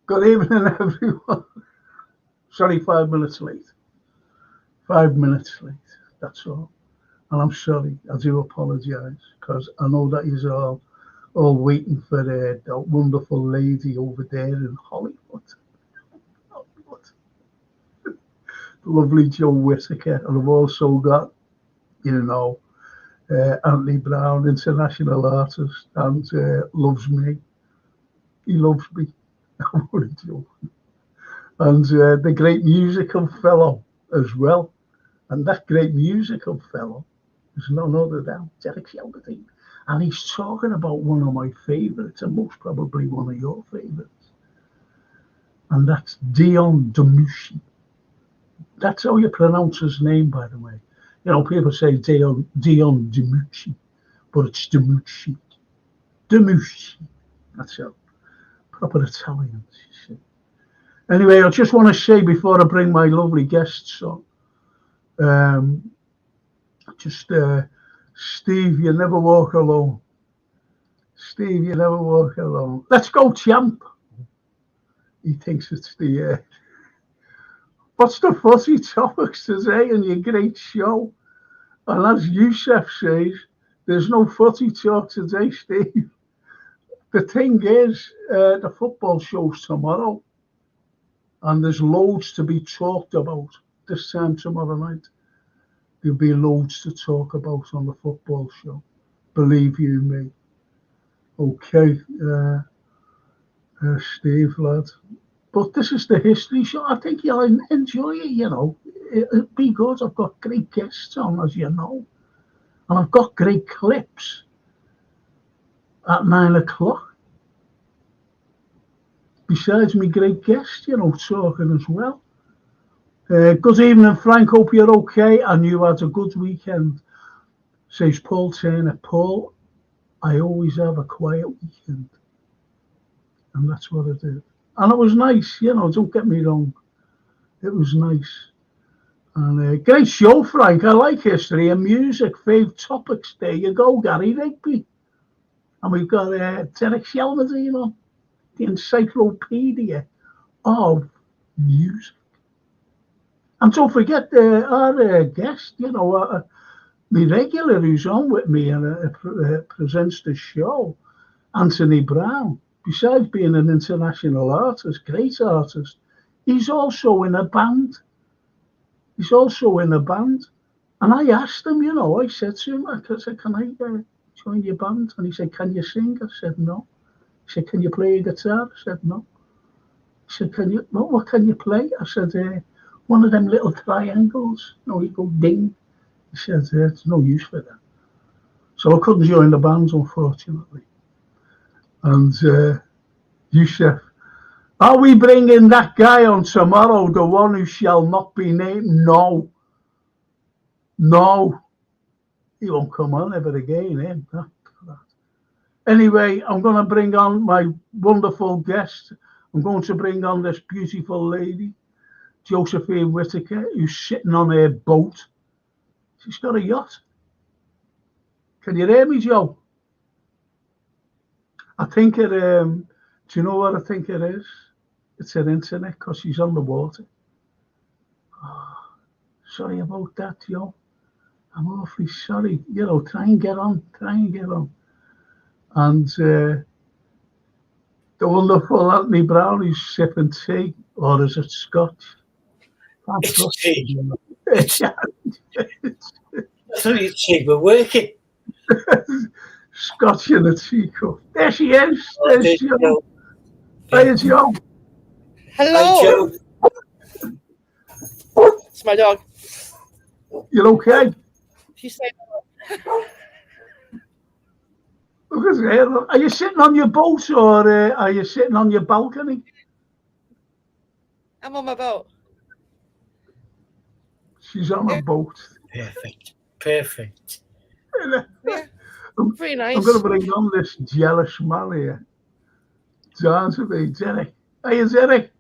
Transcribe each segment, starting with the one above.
Good evening, everyone. Sorry, 5 minutes late. 5 minutes late. That's all. And I'm sorry. I do apologise because I know that you're all waiting for that wonderful lady over there in Hollywood. Hollywood. The lovely Joe Whittaker. And I've also got, Anthony Brown, international artist, and loves me. He loves me. I'm only joking. And the great musical fellow as well. And that great musical fellow is none other than Derek Shelmerdine. And he's talking about one of my favourites, and most probably one of your favourites. And that's Dion Demucci. That's how you pronounce his name, by the way. People say Dion Demucci, but it's Demucci. Demucci. That's how. Proper Italians, you see. Anyway, I just want to say before I bring my lovely guests on, Steve, you never walk alone. Steve, you never walk alone. Let's go, champ. He thinks it's the... what's the fuzzy topics today in your great show? And as Youssef says, there's no fuzzy talk today, Steve. The thing is, the football show's tomorrow, and there's loads to be talked about this time tomorrow night. There'll be loads to talk about on the football show, believe you me. Okay, Steve, lad. But this is the history show. I think you'll enjoy it, It'll be good. I've got great guests on, as you know. And I've got great clips at 9 o'clock. Besides me great guest, talking as well. Good evening, Frank. Hope you're okay and you had a good weekend. Says Paul Turner. Paul, I always have a quiet weekend. And that's what I did. And it was nice, don't get me wrong. It was nice. And great show, Frank. I like history and music. Fave topics. There you go, Gary Rigby. And we've got Derek Shelmerdine on, the encyclopedia of music. And don't forget our guest, my regular who's on with me and presents the show, Anthony Brown. Besides being an international artist, great artist, he's also in a band. And I asked him, I said to him, I said, can I join your band? And he said, can you sing? I said, no. He said, can you play a guitar? I said, no. He said, what can you play? I said, one of them little triangles. You go ding. He said, it's no use for that. So I couldn't join the band, unfortunately. And Youssef, are we bringing that guy on tomorrow, the one who shall not be named? No. He won't come on ever again, Anyway, I'm going to bring on my wonderful guest. I'm going to bring on this beautiful lady, Josephine Whittaker, who's sitting on her boat. She's got a yacht. Can you hear me, Joe? I think it, do you know what I think it is? It's her internet because she's on the water. Oh, sorry about that, Joe. I'm awfully sorry. Try and get on. And the wonderful Anthony Brown, who's sipping tea, or is it scotch? It's tea. It's only tea, we're working. Scotch in a teacup. There she is. There's Joe. There's Joe. Hello. Hi, Joe. It's my dog. You're okay? She's saying Look at her. Are you sitting on your boat or are you sitting on your balcony? I'm on my boat. She's on a boat. Perfect. Yeah. Very nice. I'm going to bring on this jealous man here. Dance with me, Derek. Hey, Derek.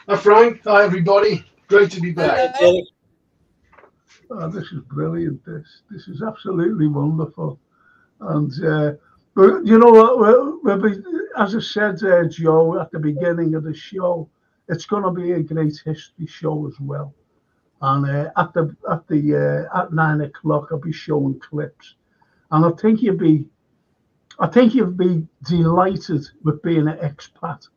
Hi, Frank. Hi, everybody. Great to be back. Oh, this is brilliant. This is absolutely wonderful. And But you know what? As I said, Joe, at the beginning of the show, it's going to be a great history show as well. And at 9 o'clock, I'll be showing clips, and I think you'd be delighted with being an expat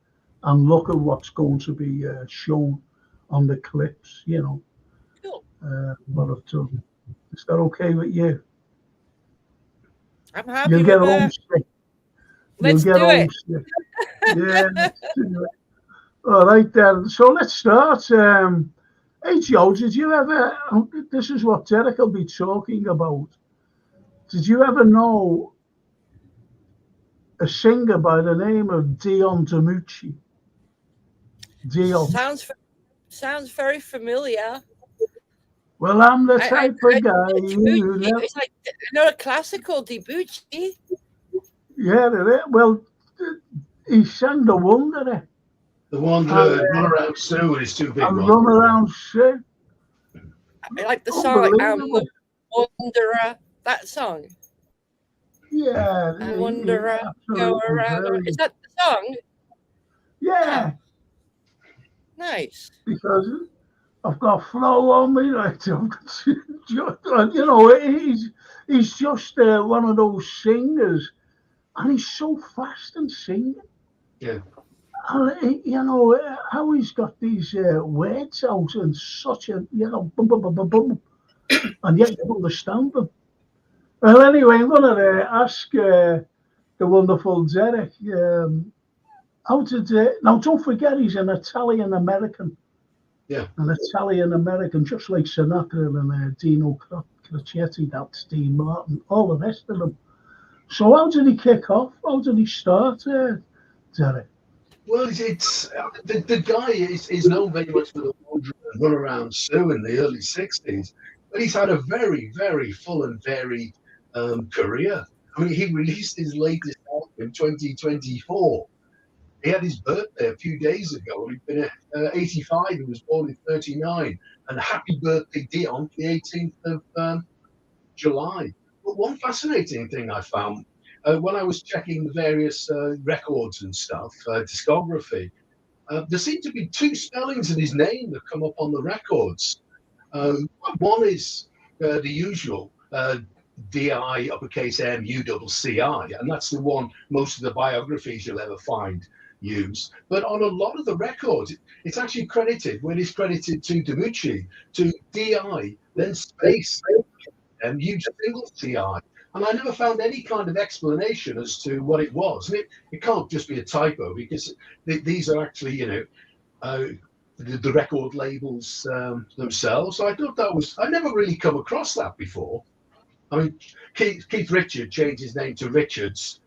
and look at what's going to be shown on the clips. You know, Cool. what I've done. Is that okay with you? I'm happy You'll with get that. homesick. Let's You'll get do it. homesick. Yeah. Let's do it. All right then. So let's start. Hey Joe, did you ever? This is what Derek will be talking about. Did you ever know a singer by the name of Dion DiMucci? Dion. Sounds very familiar. Well, I'm the I type of guy Debucci. never. It's like a classical Debucci. Yeah, well, he sang the Wanderer. The one Run Around Sue is too big. And Run Around Sue. I like the song, like Unbelievable. Wanderer. That song. Yeah. Wanderer, go absolutely around. brilliant. Is that the song? Yeah, Nice. because I've got flow on me, like you know, he's just one of those singers, and he's so fast in singing. Yeah. And you know how he's got these words out in such a boom, boom, boom, boom, boom, and yet you understand them. Well, anyway, I'm going to ask the wonderful Derek. How did now? Don't forget, he's an Italian American. Yeah. An Italian American, just like Sinatra and Dino Crocchetti, that's Dean Martin, all the rest of them. So, how did he kick off? How did he start, Derek? Well, it's the guy is known very much for the Run Around Sue in the early '60s, but he's had a very, very full and varied career. I mean, he released his latest album in 2024. He had his birthday a few days ago. He'd been 85. He was born in '39. And happy birthday, Dion, the 18th of July. But one fascinating thing I found when I was checking the various records and stuff, discography, there seem to be two spellings of his name that come up on the records. One is the usual D-I uppercase M-U-double-C-I, and that's the one most of the biographies you'll ever find use. But on a lot of the records, it's actually credited, when it's credited to DiMucci, to D-I, then space M-U-single-C-I. And I never found any kind of explanation as to what it was. And it can't just be a typo, because these are actually, the record labels themselves. So I thought that was, I never really come across that before. I mean, Keith Richard changed his name to Richards,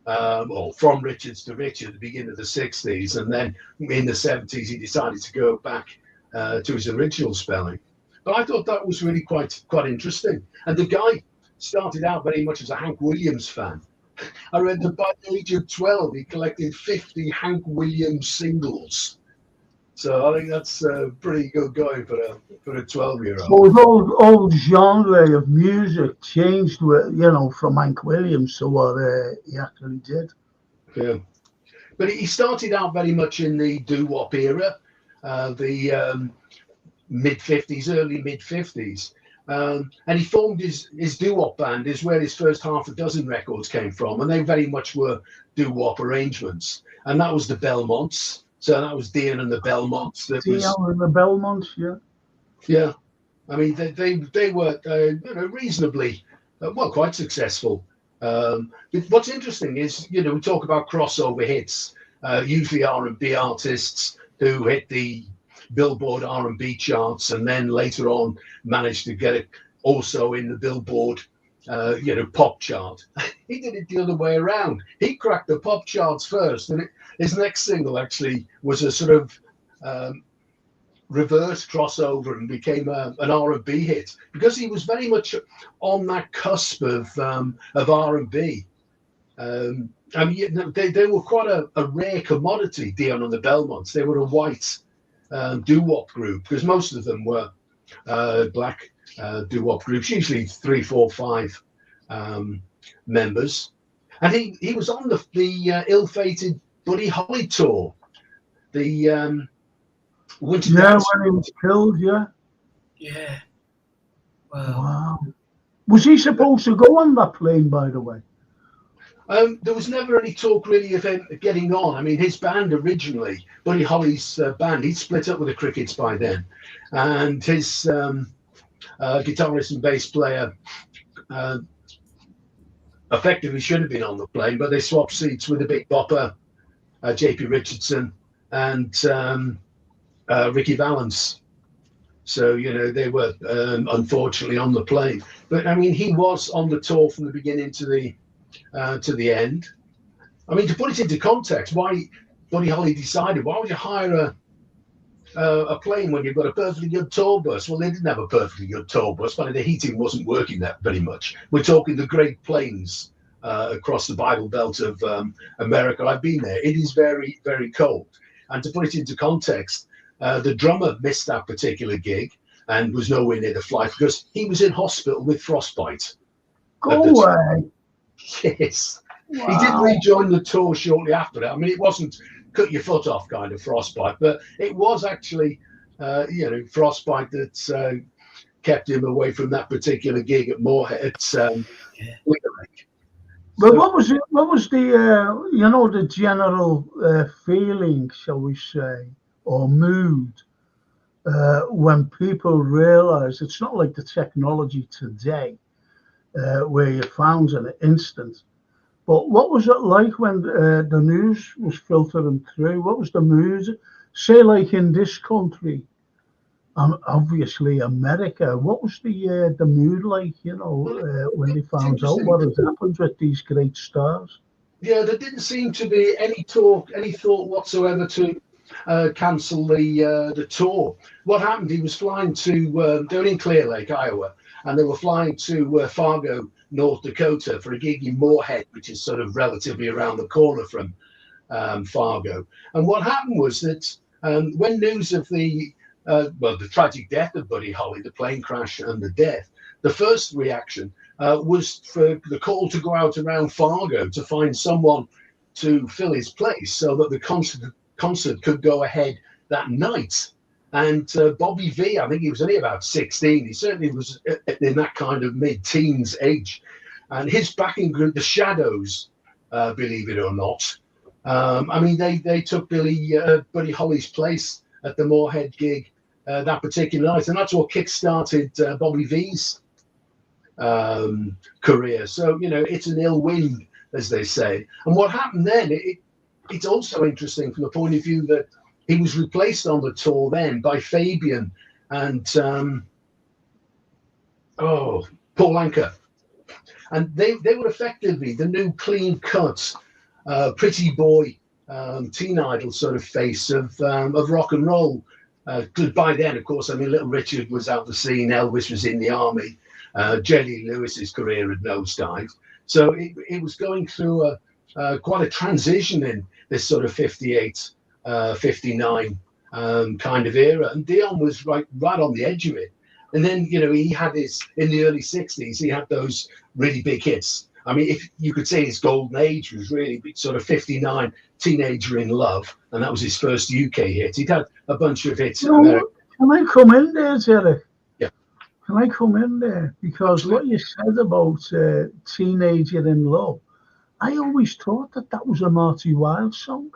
or from Richards to Richard at the beginning of the 60s. And then in the 70s, he decided to go back to his original spelling. But I thought that was really quite interesting. And the guy started out very much as a Hank Williams fan. I read that by the age of 12, he collected 50 Hank Williams singles. So I think that's pretty good going for a 12-year-old. So his old genre of music changed, from Hank Williams to what he actually did. Yeah, but he started out very much in the doo-wop era, the mid-50s, early mid-50s. And he formed his doo-wop band, is where his first half a dozen records came from, and they very much were doo-wop arrangements. And that was the Belmonts. So that was Dion and the Belmonts. Dion and the Belmonts, yeah. Yeah, I mean they were reasonably quite successful. But what's interesting is we talk about crossover hits, usually R&B artists who hit the Billboard R&B charts and then later on managed to get it also in the Billboard pop chart. He did it the other way around. He cracked the pop charts first, and his next single actually was a sort of reverse crossover and became an R&B hit, because he was very much on that cusp of R&B. I mean, they were quite a rare commodity, Dion and the Belmonts. They were a white doo-wop group, because most of them were black doo-wop groups, usually 3, 4, 5 members. And he was on the ill-fated Buddy Holly tour, the Winter Dance. when he was killed, yeah. Yeah. Wow. Wow. Was he supposed to go on that plane, by the way? There was never any talk really of him getting on. I mean, his band originally, Buddy Holly's band, he'd split up with the Crickets by then. And his guitarist and bass player effectively should have been on the plane, but they swapped seats with a big bopper, J.P. Richardson, and Ricky Valance. So, they were unfortunately on the plane. But, I mean, he was on the tour from the beginning to the end. I mean, to put it into context, why Buddy Holly decided, why would you hire a plane when you've got a perfectly good tour bus? Well, they didn't have a perfectly good tour bus, but the heating wasn't working that very much. We're talking the Great Plains across the Bible Belt of America. I've been there. It is very, very cold. And to put it into context, the drummer missed that particular gig and was nowhere near the flight because he was in hospital with frostbite. Go away. Yes. Wow. He did rejoin the tour shortly after that. I mean, it wasn't cut your foot off kind of frostbite, but it was actually, frostbite that kept him away from that particular gig at Moorhead. But what was the general feeling, shall we say, or mood when people realise it's not like the technology today where you found in an instant. But what was it like when the news was filtering through? What was the mood? Say, like in this country, obviously America, what was the mood like, when they found out what had happened with these great stars? Yeah, there didn't seem to be any thought whatsoever to cancel the tour. What happened, he was flying to, they were in Clear Lake, Iowa, and they were flying to Fargo, North Dakota for a gig in Moorhead, which is sort of relatively around the corner from Fargo. And what happened was that when news of the tragic death of Buddy Holly, the plane crash and the death, the first reaction was for the call to go out around Fargo to find someone to fill his place so that the concert could go ahead that night. And Bobby V, I think he was only about 16. He certainly was in that kind of mid-teens age. And his backing group, the Shadows, believe it or not, they took Buddy Holly's place at the Moorhead gig that particular night. And that's what kick-started Bobby V's career. So, it's an ill wind, as they say. And what happened then, it's also interesting from the point of view that he was replaced on the tour then by Fabian and Paul Anka. And they were effectively the new clean cut, pretty boy, teen idol sort of face of rock and roll. By then, of course, Little Richard was out the scene, Elvis was in the army, Jerry Lewis's career had nosedived. So it was going through quite a transition in this sort of 58, 59 kind of era. And Dion was right on the edge of it. And then, he had in the early 60s, he had those really big hits. If you could say his golden age was really sort of 59, Teenager in Love, and that was his first UK hit. He'd had a bunch of hits in America. Can I come in there, Derek? Yeah. Can I come in there? Because what you said about Teenager in Love, I always thought that was a Marty Wilde song.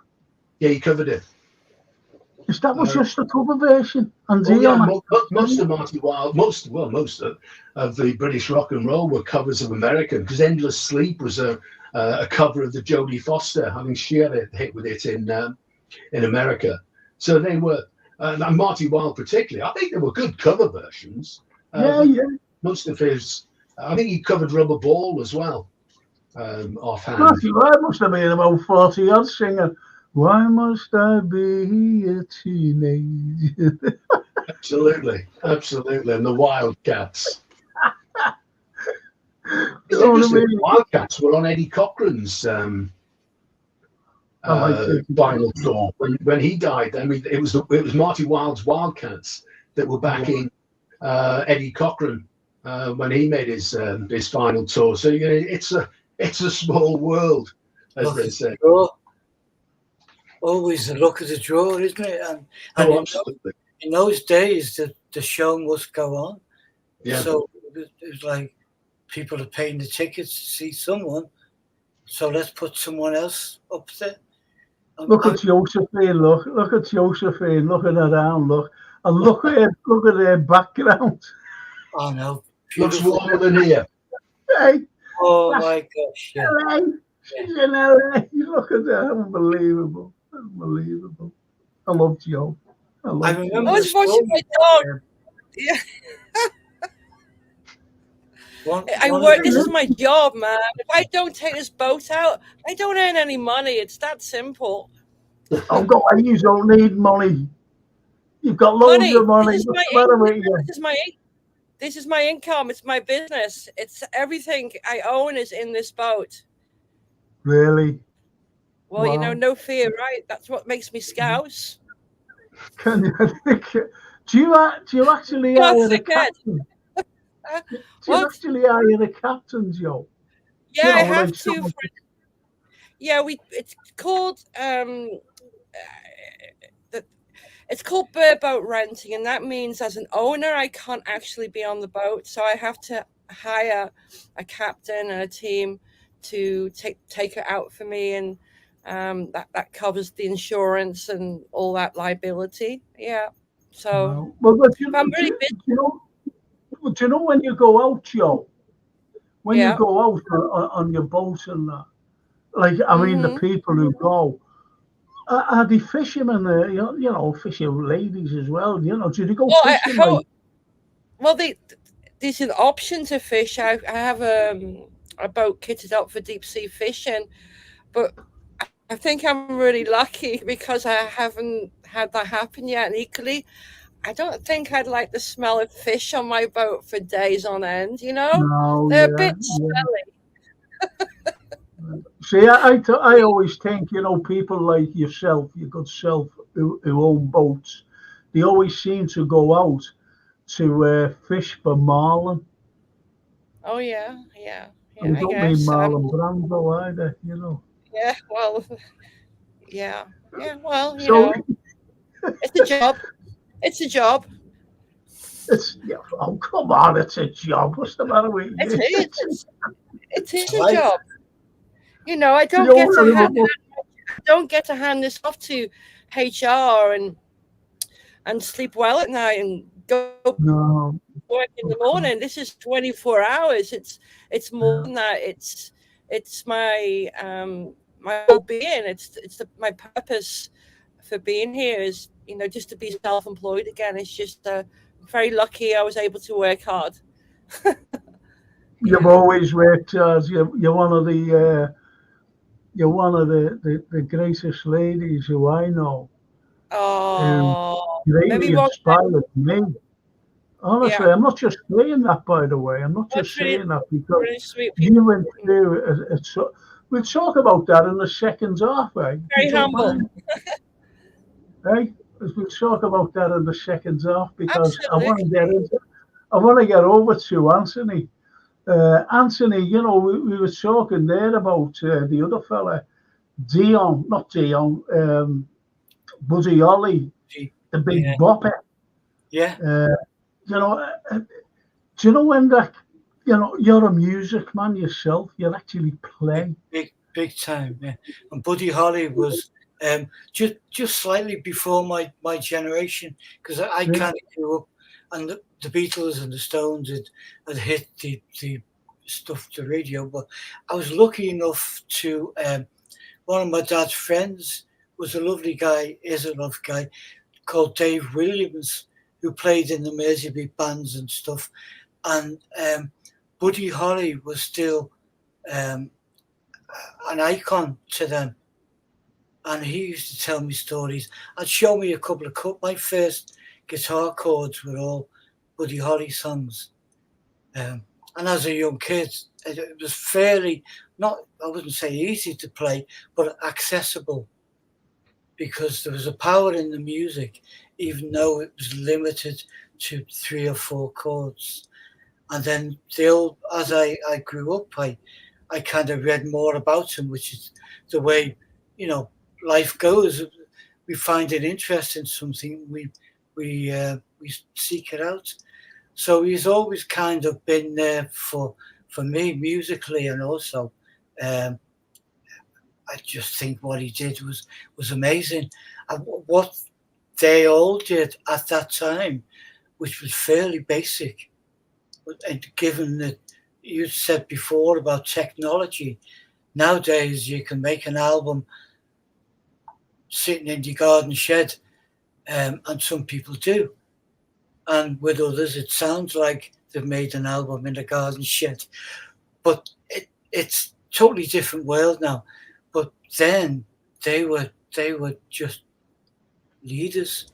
Yeah, he covered it. That was just a cover version. And most of Marty Wilde, most of the British rock and roll were covers of American, because Endless Sleep was a cover of the Jodie Foster. She had a hit with it in America. So they were, and Marty Wilde particularly, I think they were good cover versions. Yeah. Most of his, I think he covered Rubber Ball as well, offhand. Marty Wilde must have been about 40 odd singing. Why must I be a teenager? Absolutely. And the Wildcats. Wildcats were on Eddie Cochran's final tour when he died. It was Marty Wilde's Wildcats that were backing Eddie Cochran when he made his final tour. So it's It's a small world, as Luck they of say. the draw. Always the luck of the draw, isn't it? And Oh, absolutely. in those days, the show must go on. Yeah. So it was like people are paying the tickets to see someone, so let's put someone else up there. Look at Josephine, look at Josephine looking around, and look at their background. Oh no, Looks beautiful. warmer than here. Hey, Oh that's my gosh, yeah. LA. She's in LA. Look at that, unbelievable, unbelievable. I love Joe. I I love I remember Joe. was watching my dog. Yeah, I one of work. This is the, my job, man. If I don't take this boat out, I don't earn any money. It's that simple. Oh God, you don't need money. You've got loads Money. of money. What's the matter with you? This is my this is my income. It's my business. It's everything I own is in this boat. Really? Well, you know, Wow. no fear, right? That's what makes me scouse. Can you think? Do you actually Not hire a thickhead. captain? Do you What? actually hire a captain, Joe? Yeah, You I know, have like to. someone. Yeah, it's called it's called bareboat renting, and that means as an owner, I can't actually be on the boat, so I have to hire a captain and a team to take it out for me, and that covers the insurance and all that liability. Yeah, so Wow. Well, but if I'm really busy, do you know when you go out, Joe? When you yeah. go out on your boat and that, like, I mean, the Hmm. people who go, are they fishermen? Fishing ladies as well. You know, do they go Well, fishing like? well, there's an option to fish. I have a boat kitted up for deep sea fishing, but I think I'm really lucky because I haven't had that happen yet. And equally, I don't think I'd like the smell of fish on my boat for days on end. You know, No, they're a yeah, bit yeah. smelly. See, I always think, people like yourself, your good self, who own boats, they always seem to go out to fish for marlin. Oh yeah, yeah, And yeah. I I don't mean guess. marlin brando either. Yeah. Well. Yeah. Yeah. Well, So it's a job. It's a job. yeah, oh, come on, it's a job. What's the matter with It you? is. It it's is a life. job. I The owner of a boat. don't get to hand this off to HR and sleep well at night and go No, work in of the course. morning. This is 24 hours. It's more Yeah. than that. It's my whole being. My purpose for being here is just to be self-employed again. It's just very lucky I was able to work hard. You've Yeah. always worked as you're one of the greatest ladies who I know, who Oh, maybe really one. inspired me. Yeah, Honestly, I'm not just saying that, by the way. I'm not just that's really saying that because really sweet you people. went through it. So we'll talk about that in the second half, eh? If you Very don't humble. mind, eh? We'll talk about that in the second half because Absolutely. I want to get over to Anthony. Anthony, we were talking there about the other fella, not Dion, Buddy Holly, the Yeah, big bopper. yeah, Uh, you know, do you know when that, you're a music man yourself, you actually play. big time. Yeah, and Buddy Holly was just slightly before my generation because I Yeah. kind of grew up, and the Beatles and the Stones had hit the stuff the radio. But I was lucky enough to one of my dad's friends was a lovely guy, is a lovely guy called Dave Williams, who played in the Merseybeat bands and stuff. And Buddy Holly was still um, an icon to them. And he used to tell me stories and show me a couple of my first guitar chords were all Buddy Holly songs. And as a young kid, it was fairly not, I wouldn't say easy to play, but accessible because there was a power in the music, even though it was limited to 3 or 4 chords. And then as I grew up, I kind of read more about him, which is the way, life goes. We find an interest in something, we seek it out. So he's always kind of been there for me musically, and also I just think what he did was amazing. And what they all did at that time, which was fairly basic, and given that you said before about technology, nowadays you can make an album sitting in your garden shed, and some people do. And with others, it sounds like they've made an album in a garden shed. But it's totally different world now. But then they were just leaders.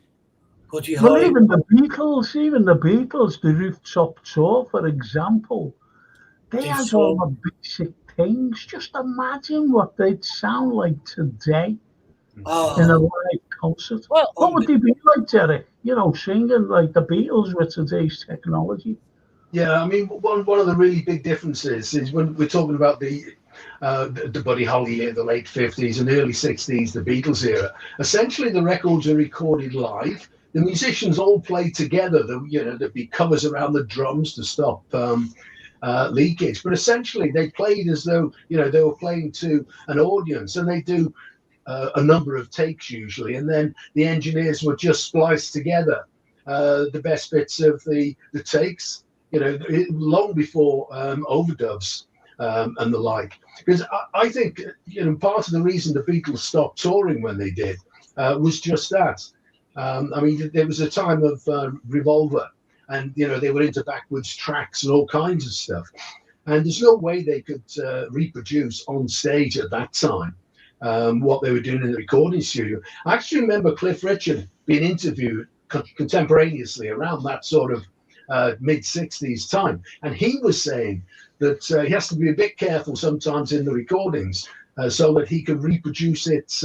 Well, even the Beatles, the rooftop tour, for example, they had all the basic things. Just imagine what they'd sound like today in a live concert. Well, what would they be like, Derek? Singing like the Beatles with today's technology. Yeah, I mean, one of the really big differences is when we're talking about the Buddy Holly era, the late 50s and early 60s, the Beatles era. Essentially, the records are recorded live. The musicians all play together. There'd be covers around the drums to stop leakage. But essentially, they played as though they were playing to an audience, and they do a number of takes usually, and then the engineers would just splice together the best bits of the takes. Long before overdubs and the like. Because I think part of the reason the Beatles stopped touring when they did was just that. I mean, there was a time of Revolver, and they were into backwards tracks and all kinds of stuff, and there's no way they could reproduce on stage at that time what they were doing in the recording studio. I actually remember Cliff Richard being interviewed contemporaneously around that sort of mid-60s time, and he was saying that he has to be a bit careful sometimes in the recordings so that he can reproduce it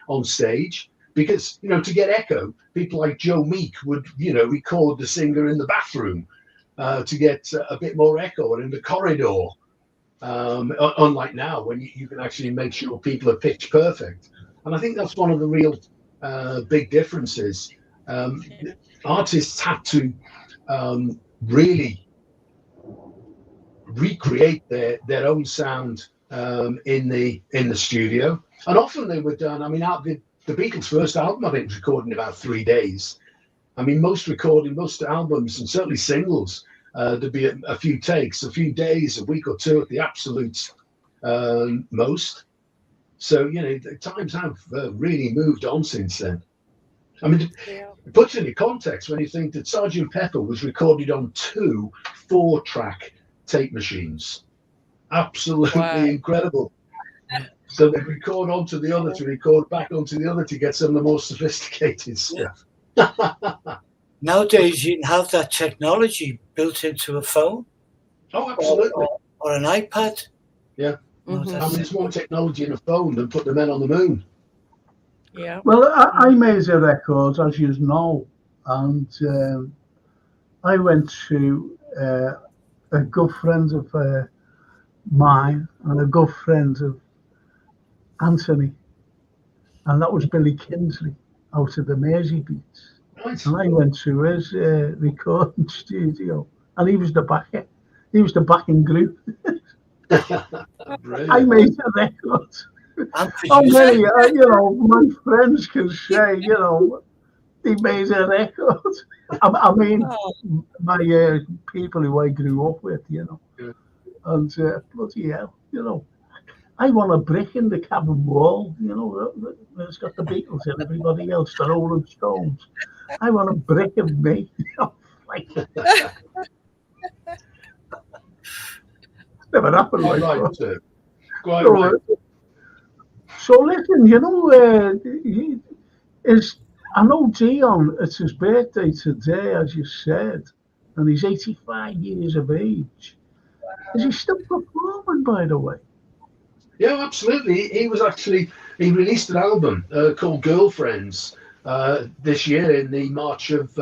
on stage, because to get echo, people like Joe Meek would record the singer in the bathroom to get a bit more echo, or in the corridor, unlike now when you can actually make sure people are pitch perfect. And I think that's one of the real big differences. Artists had to really recreate their own sound in the studio, and often they were done. I mean, the Beatles' first album, I think, was recorded in about 3 days. I mean, most albums, and certainly singles, there'd be a few takes, a few days, a week or two at the absolute most. So the times have really moved on since then. I mean, it puts it in context when you think that Sgt. Pepper was recorded on 2 4-track tape machines. Absolutely incredible. So they record onto the other to record back onto the other to get some of the more sophisticated stuff. Nowadays, you can have that technology built into a phone. Oh, absolutely. Or an iPad. Yeah. Mm-hmm. I mean, there's more technology in a phone than put the men on the moon. Yeah. Well, I made a record, as you know, and I went to a good friend of mine and a good friend of Anthony, and that was Billy Kinsley out of the Mersey Beats. Nice. And I went to his recording studio, and he was the backer. He was the backing group. I made a record. Okay, my friends can say, he made a record. I mean, my people who I grew up with, and bloody hell, I want a brick in the cabin wall, it's got the Beatles and everybody else, the Rolling Stones. I want a brick of me, like. Never happened like that. Quite right. So listen, I know Dion, it's his birthday today, as you said, and he's 85 years of age. Is he still performing, by the way? Yeah, absolutely. He released an album called Girlfriends this year in the March of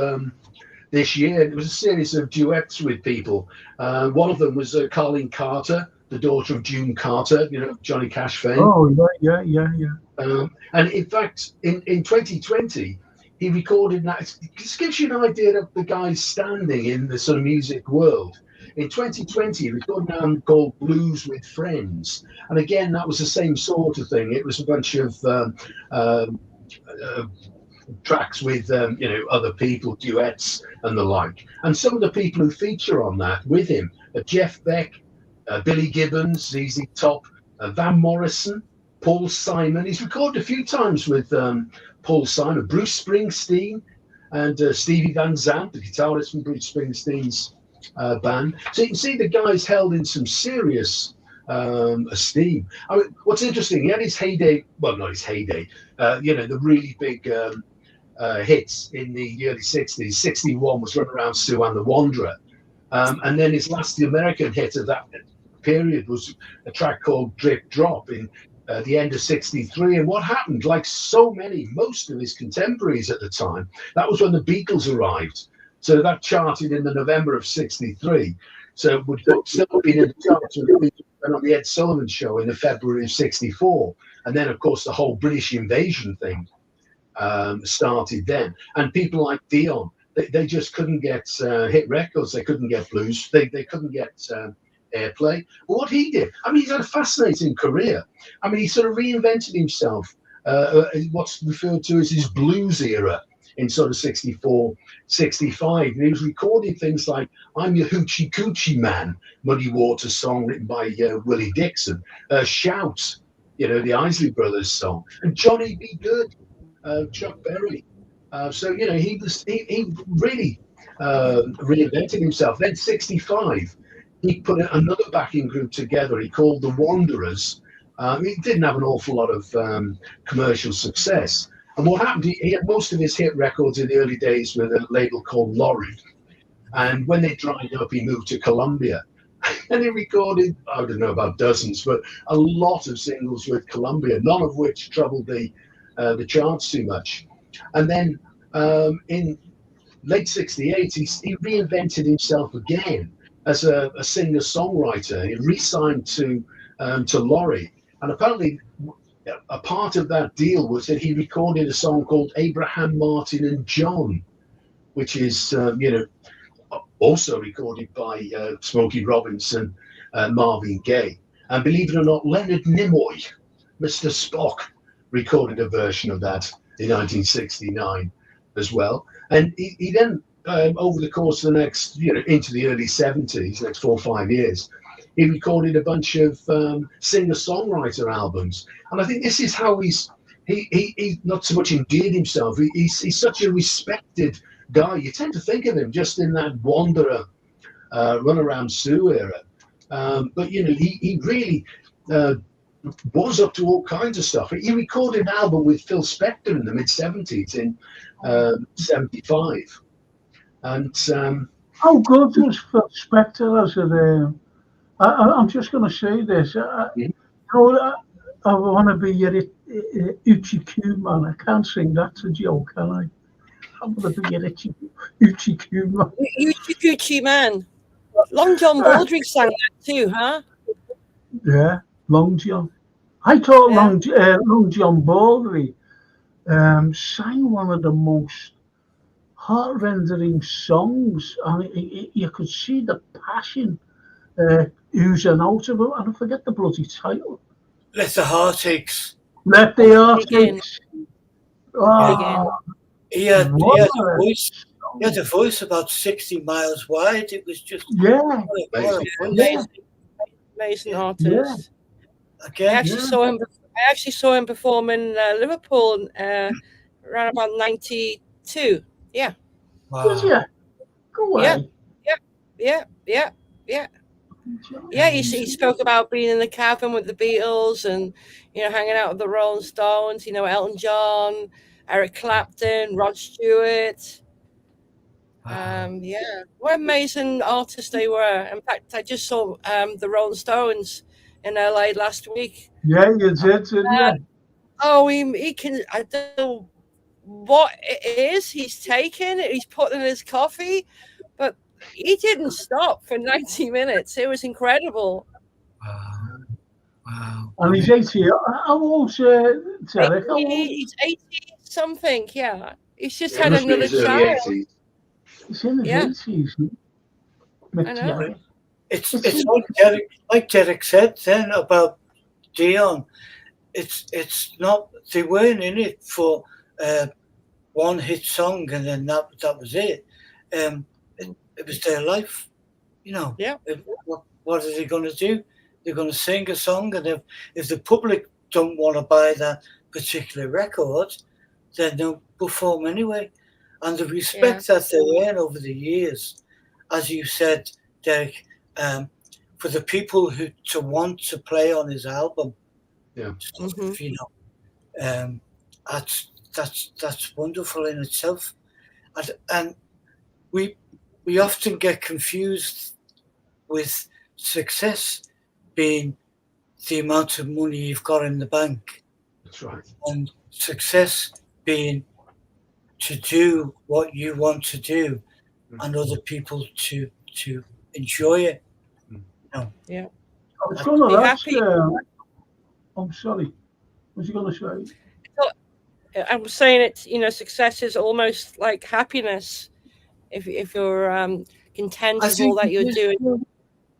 this year. It was a series of duets with people. One of them was Colleen Carter, the daughter of June Carter, Johnny Cash fame. Oh, yeah. And in fact, in 2020, he recorded that. It just gives you an idea of the guy's standing in the sort of music world. In 2020, he recorded an album called Blues with Friends. And again, that was the same sort of thing. It was a bunch of tracks with other people, duets and the like. And some of the people who feature on that with him are Jeff Beck, Billy Gibbons, ZZ Top, Van Morrison, Paul Simon. He's recorded a few times with Paul Simon, Bruce Springsteen, and Stevie Van Zandt, the guitarist from Bruce Springsteen's band. So you can see the guy's held in some serious esteem. I mean, what's interesting, he had his heyday, well, not his heyday, the really big hits in the early 60s. 61 was Run Around Sue and the Wanderer. And then his last American hit of that period was a track called Drip Drop in the end of 63. And what happened, like most of his contemporaries at the time, that was when the Beatles arrived. So that charted in the November of 63. So it would still have been in the charts when the Beatles went on the Ed Sullivan Show in the February of 64. And then, of course, the whole British invasion thing started then. And people like Dion, they just couldn't get hit records. They couldn't get blues. They couldn't get airplay. But what he did, I mean, he's had a fascinating career. I mean, he sort of reinvented himself, what's referred to as his blues era in sort of 64, 65. And he was recording things like I'm Your Hoochie Coochie Man, Muddy Waters song written by Willie Dixon, Shout, the Isley Brothers song, and Johnny B. Good, Chuck Berry. He really reinvented himself. Then 65, he put another backing group together. He called the Wanderers. He didn't have an awful lot of commercial success. And what happened, he had most of his hit records in the early days with a label called Lorry. And when they dried up, he moved to Columbia. And he recorded, I don't know about dozens, but a lot of singles with Columbia, none of which troubled the charts too much. And then in late 68, he reinvented himself again as a singer-songwriter. He re-signed to Lorry. And apparently a part of that deal was that he recorded a song called Abraham, Martin and John, which is, also recorded by Smokey Robinson, Marvin Gaye. And believe it or not, Leonard Nimoy, Mr. Spock, recorded a version of that in 1969 as well. And he then, over the course of the next, into the early 70s, next 4 or 5 years, he recorded a bunch of singer-songwriter albums. And I think this is how he not so much endeared himself. He's such a respected guy. You tend to think of him just in that Wanderer, Run Around Sue era. But, he really was up to all kinds of stuff. He recorded an album with Phil Spector in the mid-70s in 75. And how good was Phil Spector as a... I'm just going to say this. I want to be your Uchi Q man. I can't sing that to Joe, can I? I'm going to be your Uchi Q man. Uchi Coochie Man. Long John Baldry sang that too, huh? Yeah, Long John. I thought Long John Baldry sang one of the most heart-rendering songs, and you could see the passion oozing out of it, and I forget the bloody title. Let the Heartaches. Let the Heartaches. Oh, he had a voice about 60 miles wide. It was just amazing artist. Again, I actually saw him perform in Liverpool around about 92. Yeah. Wow. Go away. Yeah. Yeah, he spoke about being in the cabin with the Beatles and, hanging out with the Rolling Stones, Elton John, Eric Clapton, Rod Stewart. What amazing artists they were. In fact, I just saw the Rolling Stones in LA last week. Yeah, you did, didn't you? Oh, he can, I don't know what it is he's taken. He's put in his coffee, but he didn't stop for 90 minutes. It was incredible. Wow. Wow. And he's 80. How old's Derek? How old? He's 80 something, yeah. He's just Yeah, had must be another his early child. 80s. He's in his Yeah. 80s. I know. It's like Derek said then about Dion. It's not, they weren't in it for one hit song and then that was it. It was their life, you know. Yeah. What are they going to do? They're going to sing a song, and if the public don't want to buy that particular record, then they'll perform anyway. And the respect that they earn over the years, as you said, Derek, for the people who to want to play on his album, Mhm. you know, that's wonderful in itself, and we often get confused with success being the amount of money you've got in the bank. That's right. And success being to do what you want to do and other people to enjoy it. No. Yeah. I was going to ask happy. I'm sorry. What was you going to say? I was saying it's, you know, success is almost like happiness if you're content with all that you're doing.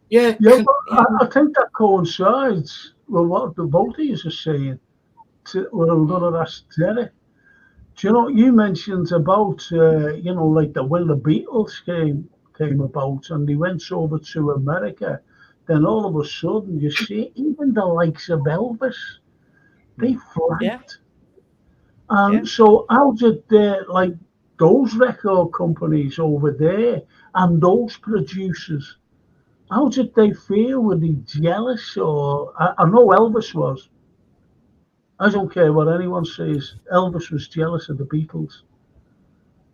Yeah. Yeah, but I think that coincides with what the both of you are saying. What I'm going to ask Derek. Do you know, you mentioned about, you know, like when the Beatles came about and they went over to America, then all of a sudden you see even the likes of Elvis, they flanked. Yeah. And so how did like those record companies over there and those producers, how did they feel? Were they jealous? Or I know Elvis was. I don't care what anyone says. Elvis was jealous of the Beatles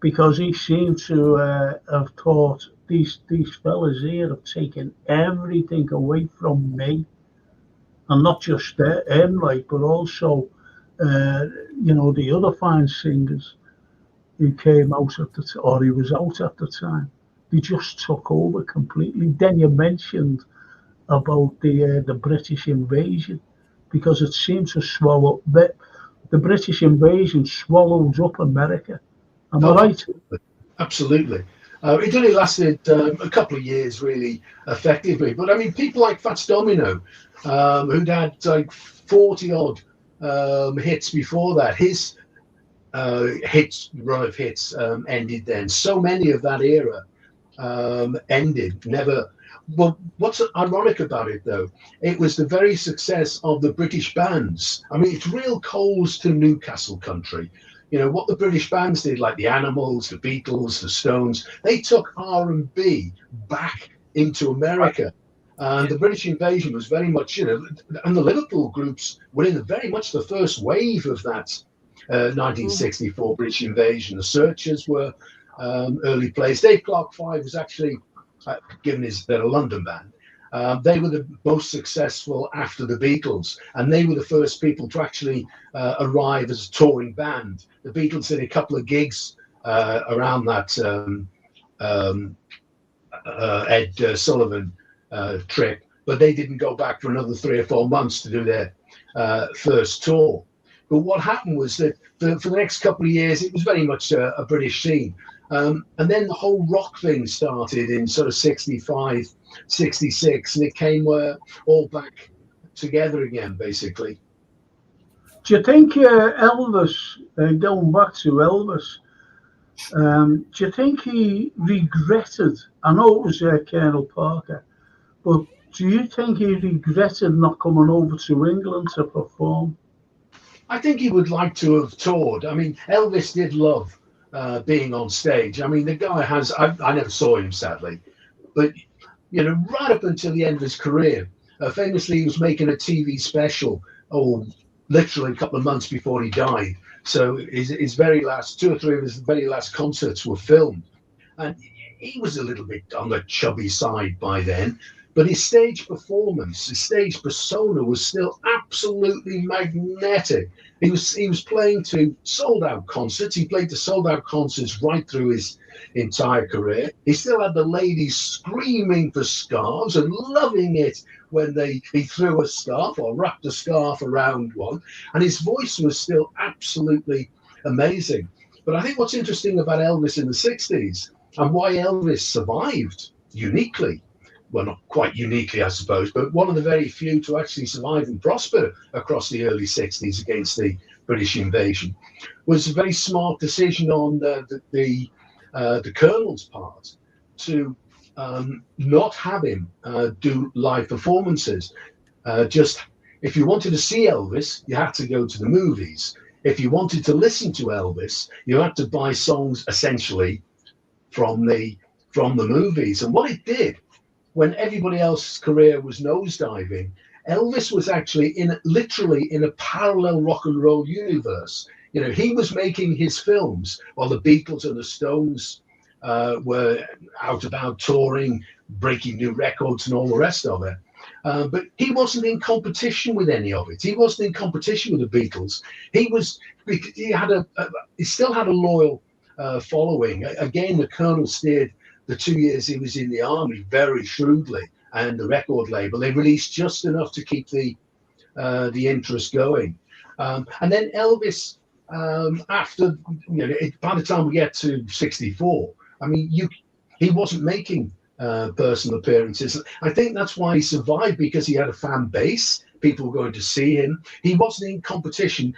because he seemed to have thought these fellas here have taken everything away from me, and not just him, like, but also you know, the other fine singers who came out at the or he was out at the time. They just took over completely. Then you mentioned about the British invasion, because it seemed to swallow the British invasion swallowed up America. Am I right? Absolutely. It only lasted a couple of years, really, effectively. But I mean, people like Fats Domino, who'd had like 40 odd hits before that, his run of hits ended then. So many of that era ended, never. Well, what's ironic about it, though, it was the very success of the British bands. I mean, it's real coals to Newcastle country. You know, what the British bands did, like the Animals, the Beatles, the Stones, they took R&B back into America. And the British invasion was very much, you know, and the Liverpool groups were in very much the first wave of that 1964 British invasion. The Searchers were early players. Dave Clark 5 was actually, given they're a London band, they were the most successful after the Beatles, and they were the first people to actually arrive as a touring band. The Beatles did a couple of gigs around that Ed Sullivan trip, but they didn't go back for another 3 or 4 months to do their first tour. But what happened was that for the next couple of years, it was very much a British scene. And then the whole rock thing started in sort of 65, 66, and it came all back together again, basically. Do you think Elvis, going back to Elvis, do you think he regretted, I know it was Colonel Parker, but do you think he regretted not coming over to England to perform? I think he would like to have toured. I mean, Elvis did love being on stage. I mean, the guy has, I never saw him, sadly, but, you know, right up until the end of his career, famously, he was making a TV special, literally a couple of months before he died. So his very last, 2 or 3 of his very last concerts were filmed. And he was a little bit on the chubby side by then. But his stage performance, his stage persona was still absolutely magnetic. He was playing to sold out concerts. He played to sold out concerts right through his entire career. He still had the ladies screaming for scarves and loving it when he threw a scarf or wrapped a scarf around one. And his voice was still absolutely amazing. But I think what's interesting about Elvis in the 60s and why Elvis survived uniquely, well, not quite uniquely, I suppose, but one of the very few to actually survive and prosper across the early 60s against the British invasion, was a very smart decision on the Colonel's part to not have him do live performances. Just if you wanted to see Elvis, you had to go to the movies. If you wanted to listen to Elvis, you had to buy songs essentially from the movies. And what it did, when everybody else's career was nosediving, Elvis was actually literally in a parallel rock and roll universe. You know, he was making his films while the Beatles and the Stones were out about touring, breaking new records and all the rest of it. But he wasn't in competition with any of it. He wasn't in competition with the Beatles. He still had a loyal following. Again, the Colonel steered the 2 years he was in the army very shrewdly, and the record label, they released just enough to keep the interest going. And then Elvis, after, you know, by the time we get to 64, I mean, he wasn't making personal appearances. I think that's why he survived, because he had a fan base. People were going to see him. He wasn't in competition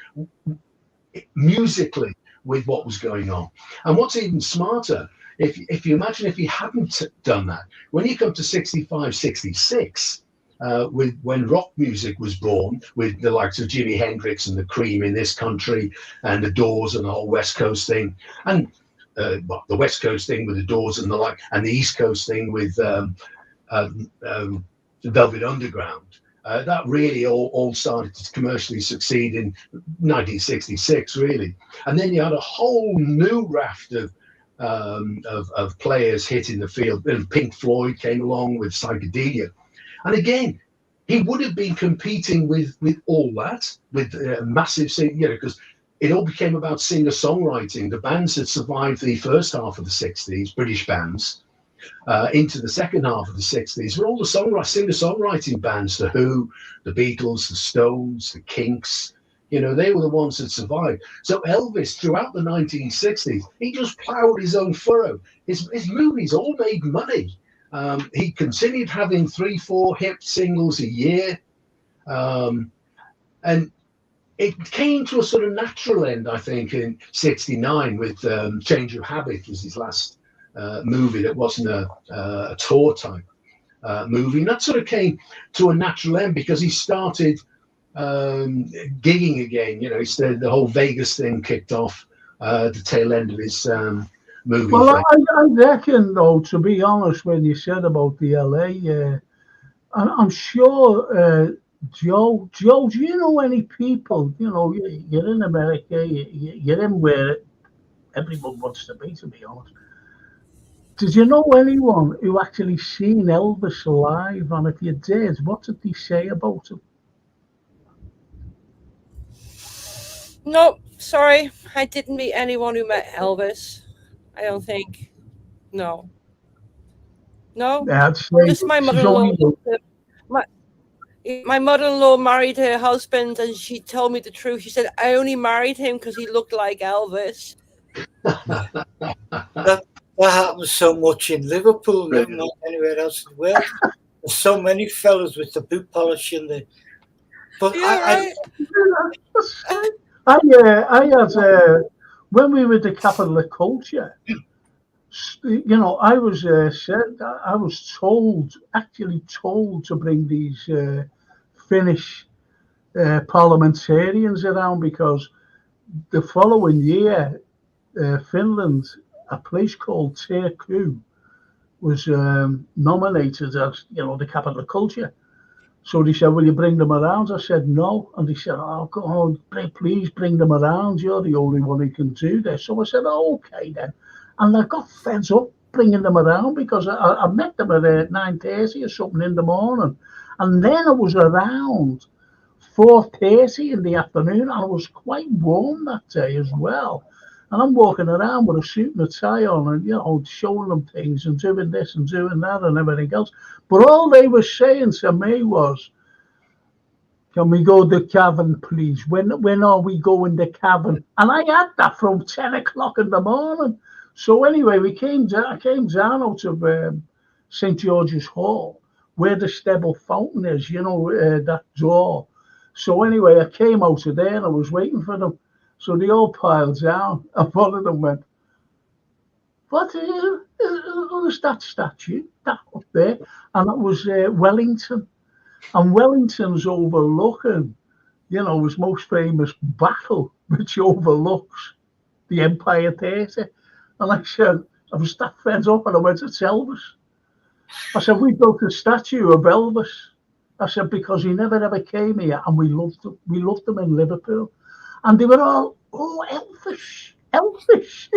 musically with what was going on. And what's even smarter, if you imagine if he hadn't done that, when you come to 65, 66, when rock music was born, with the likes of Jimi Hendrix and the Cream in this country, and the Doors and the whole West Coast thing, and the West Coast thing with the Doors and the like, and the East Coast thing with the Velvet Underground, that really all started to commercially succeed in 1966, really. And then you had a whole new raft of players hitting the field. And Pink Floyd came along with Psychedelia, and again, he would have been competing with all that, with massive, you know, because it all became about singer-songwriting. The bands that survived the first half of the 60s, British bands, into the second half of the 60s, were all the singer-songwriting bands. The Who, the Beatles, the Stones, the Kinks, you know, they were the ones that survived. So Elvis, throughout the 1960s, he just plowed his own furrow. His movies all made money. He continued having 3-4 hit singles a year. And it came to a sort of natural end, I think, in 69 with Change of Habit was his last movie that wasn't a tour type movie. And that sort of came to a natural end because he started gigging again. You know, the whole Vegas thing kicked off the tail end of his movie. Well, I reckon, though, to be honest, when you said about the LA, I'm sure, Joe, do you know any people, you know, you're in America, you're in where everyone wants to be honest. Did you know anyone who actually seen Elvis live? And if you did, what did they say about him? No, sorry, I didn't meet anyone who met Elvis. I don't think. No. Yeah, Just my mother-in-law. My mother-in-law married her husband, and she told me the truth. She said, I only married him because he looked like Elvis. That happens so much in Liverpool, never mind anywhere else in the world. There's so many fellas with the boot polish and the. But yeah, I had when we were the capital of culture, you know, I was told to bring these Finnish parliamentarians around, because the following year, Finland, a place called Turku, was nominated as, you know, the capital of culture. So they said, will you bring them around? I said, no. And they said, oh, go on, please bring them around. You're the only one who can do this. So I said, oh, okay then. And I got fed up bringing them around because I met them at 9:30 or something in the morning, and then it was around 4:30 in the afternoon, and it was quite warm that day as well. And I'm walking around with a suit and a tie on, and showing them things and doing this and doing that and everything else. But all they were saying to me was, "Can we go to the cavern, please? When are we going to the cavern?" And I had that from 10 o'clock in the morning. So anyway, I came down out of St. George's Hall, where the Stebble Fountain is, that door. So anyway, I came out of there and I was waiting for them. So they all piled down, and one of them went, "What is that statue? That up there?" And it was Wellington. And Wellington's overlooking, his most famous battle, which overlooks the Empire Theatre. And I said, I was that fed up, and I went to Elvis. I said, "We built a statue of Elvis." I said, "Because he never ever came here, and we loved him. We loved him in Liverpool." And they were all, "Oh, Elvis, Elvis."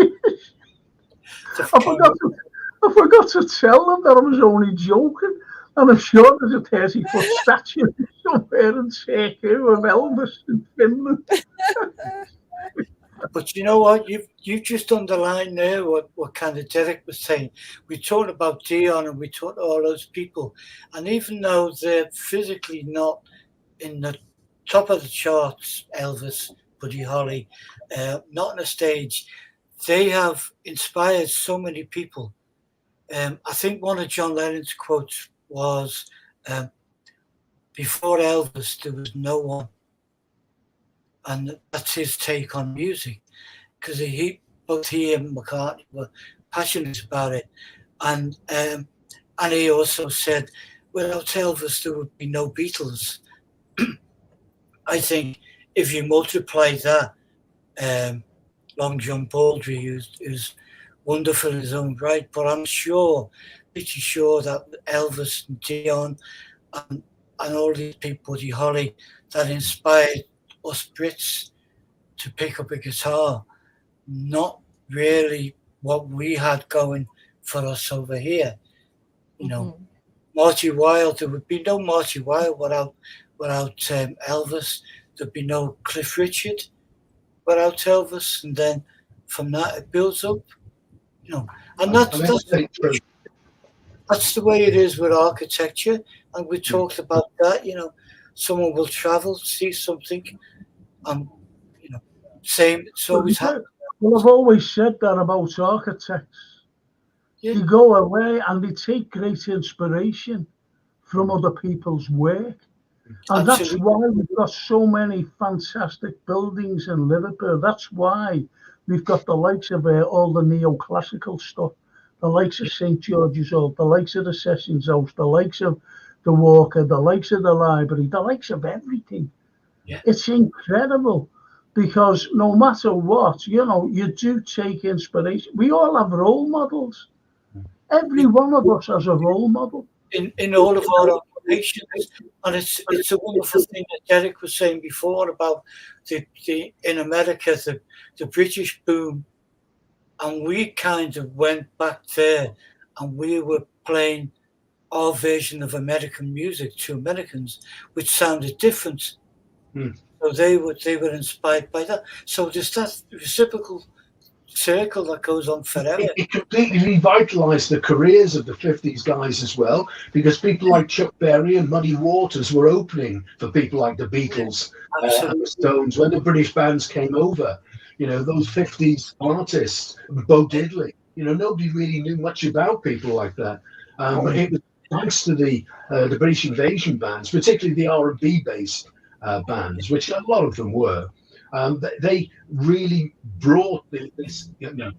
I forgot to tell them that I was only joking. And I'm sure there's a 30-foot statue somewhere in Turkey of Elvis in Finland. But you know what? You've just underlined there what kind of Derek was saying. We talked about Dion and we talked all those people. And even though they're physically not in the top of the charts, Elvis, Buddy Holly, not on a stage, they have inspired so many people. I think one of John Lennon's quotes was, "Before Elvis, there was no one." And that's his take on music, because both he and McCartney were passionate about it. And he also said, without Elvis, there would be no Beatles. I think if you multiply that, Long John Baldry is wonderful in his own right, but I'm pretty sure that Elvis and Dion and all these people, Buddy Holly, that inspired us Brits to pick up a guitar, not really what we had going for us over here. Marty Wilde, there would be no Marty Wilde without Elvis. There'd be no Cliff Richard without Elvis, and then from that it builds up, and that's the way it is with architecture. And we talked about that. Someone will travel, see something, same. It's always happened. Well, I've always said that about architects. Yeah. They go away and they take great inspiration from other people's work. And Absolutely. That's why we've got so many fantastic buildings in Liverpool. That's why we've got the likes of all the neoclassical stuff, the likes of St. George's Hall, the likes of the Sessions House, the likes of the Walker, the likes of the library, the likes of everything. Yeah. It's incredible, because no matter what, you do take inspiration. We all have role models. Every one of us has a role model. In all of our occupations. And it's a wonderful thing that Derek was saying before about the in America, the British boom. And we kind of went back there and we were playing our version of American music to Americans, which sounded different. So they were inspired by that. So there's that reciprocal circle that goes on forever. It completely revitalized the careers of the 50s guys as well, because people like Chuck Berry and Muddy Waters were opening for people like the Beatles and the Stones when the British bands came over. Those 50s artists, Bo Diddley, nobody really knew much about people like that. But it was thanks to the British invasion bands, particularly the R&B based bands, which a lot of them were. They really brought this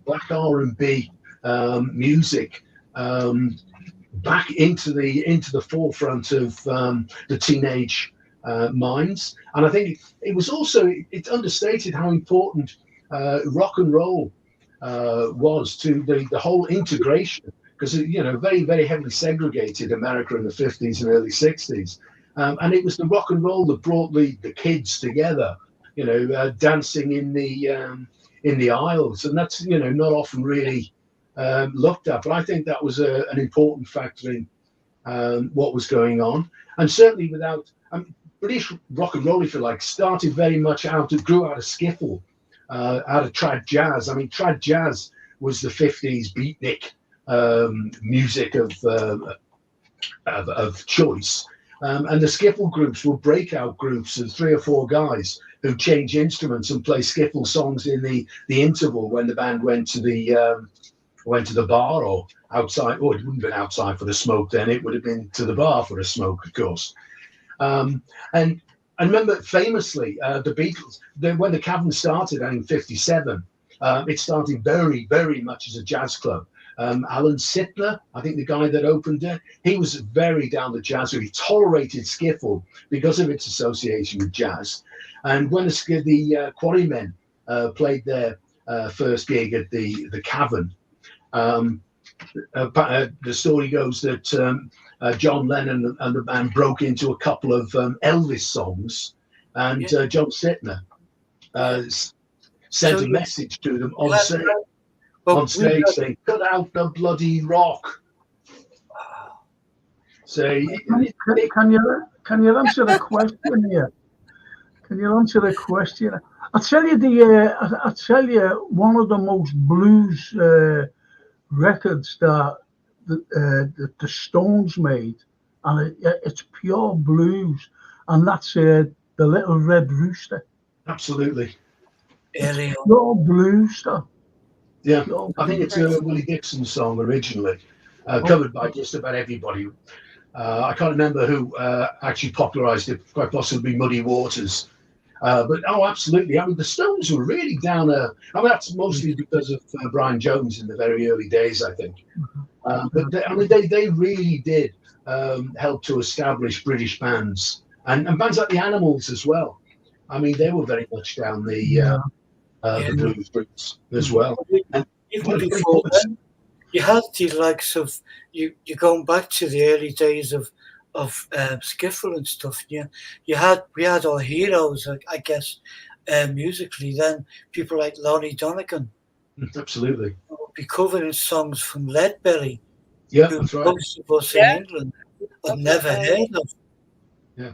black R&B music back into the forefront of the teenage minds. And I think it's understated how important rock and roll was to the whole integration, because very, very heavily segregated America in the 50s and early 60s. And it was the rock and roll that brought the kids together, dancing in the aisles, and that's not often really looked at. But I think that was an important factor in what was going on. And certainly without British rock and roll, if you like, started very much grew out of skiffle, out of trad jazz. I mean, trad jazz was the 50s beatnik music of choice. And the skiffle groups were breakout groups of 3 or 4 guys who change instruments and play skiffle songs in the interval when the band went to the bar or outside. Or it wouldn't have been outside for the smoke then. It would have been to the bar for the smoke, of course. And I remember famously the Beatles, when the Cavern started in 57, it started very, very much as a jazz club. Alan Sittler, I think the guy that opened it, he was very down the jazz route. He tolerated skiffle because of its association with jazz. And when the Quarrymen played their first gig at the Cavern, the story goes that John Lennon and the band broke into a couple of Elvis songs, and John Sittler sent a message to them on stage saying, "Cut out the bloody rock." So can you answer the question here? Can you answer the question? I'll tell you one of the most blues records that the Stones made, and it's pure blues, and that's the Little Red Rooster. Absolutely, pure blues stuff. Yeah, I think it's a Willie Dixon song originally, covered by just about everybody. I can't remember who actually popularised it, quite possibly Muddy Waters. But absolutely. I mean, the Stones were really down that's mostly because of Brian Jones in the very early days, I think. But they really did help to establish British bands and bands like the Animals as well. I mean, they were very much down the blues roots as well. And even before then, you had the likes of you're going back to the early days of skiffle and stuff. We had our heroes, I guess, musically. Then people like Lonnie Donegan, absolutely, would be covering songs from Leadbelly. Yeah, that's right. Most of us in England had never heard of. Yeah,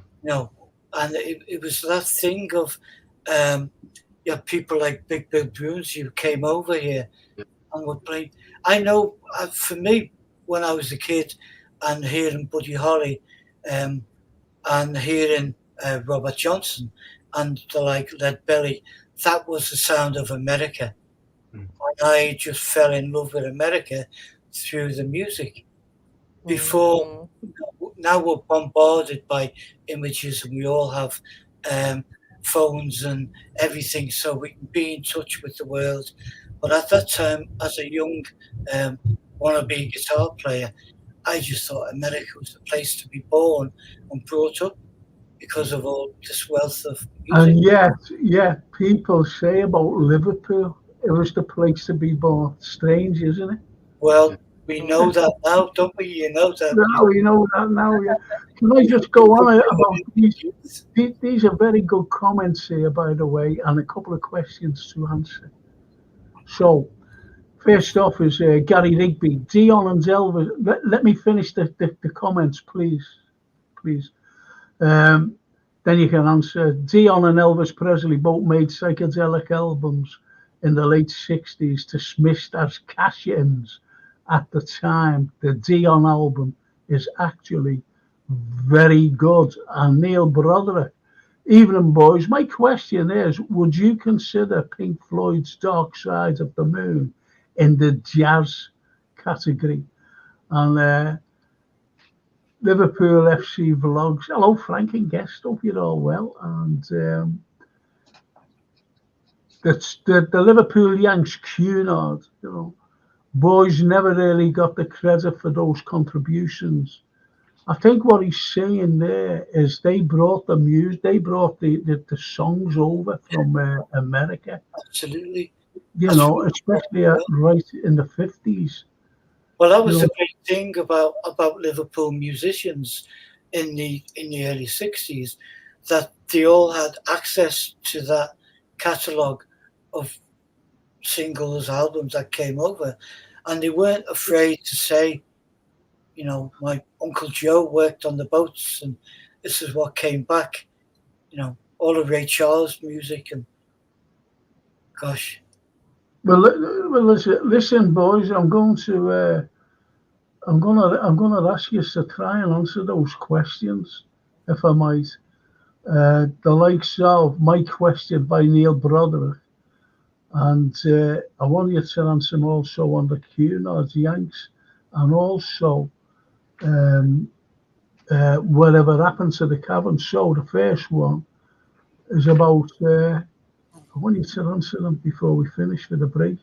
and it was that thing of people like Big Bill Bruins who came over here and would play. I know for me, when I was a kid and hearing Buddy Holly and hearing Robert Johnson and the like Leadbelly, that was the sound of America. And I just fell in love with America through the music. Before, now we're bombarded by images and we all have phones and everything so we can be in touch with the world. But at that time, as a young wannabe guitar player, I just thought America was the place to be born and brought up because of all this wealth of music. And yet people say about Liverpool, it was the place to be born. Strange, isn't it? Well, we know that now, don't we? You know that. No, we know that now, yeah. Can I just go on about these? These are very good comments here, by the way, and a couple of questions to answer. So, first off is Gary Rigby. Dion and Elvis. Let me finish the comments, please. Then you can answer. Dion and Elvis Presley both made psychedelic albums in the late 60s, dismissed as cash-ins at the time. The Dion album is actually very good. And Neil Broderick, Evening Boys, my question is, would you consider Pink Floyd's Dark Side of the Moon in the jazz category? And Liverpool FC Vlogs. Hello, Frank and guest. Hope you're all well. And that's the Liverpool Yanks Cunard. Boys never really got the credit for those contributions. I think what he's saying there is they brought the music, they brought the songs over from America. Absolutely. Especially right in the 50s. Well, that was the great thing about Liverpool musicians in the early 60s, that they all had access to that catalogue of singles, albums that came over. and they weren't afraid to say, you know, my Uncle Joe worked on the boats, and this is what came back. You know, all of Ray Charles music, and gosh. Well, listen, boys. I'm going to ask you to try and answer those questions, if I might. The likes of My Question by Neil Broderick, and I want you to answer them also on the Cunards Yanks, and also whatever happened to the Cavern. So the first one is about. I want you to answer them before we finish for the break.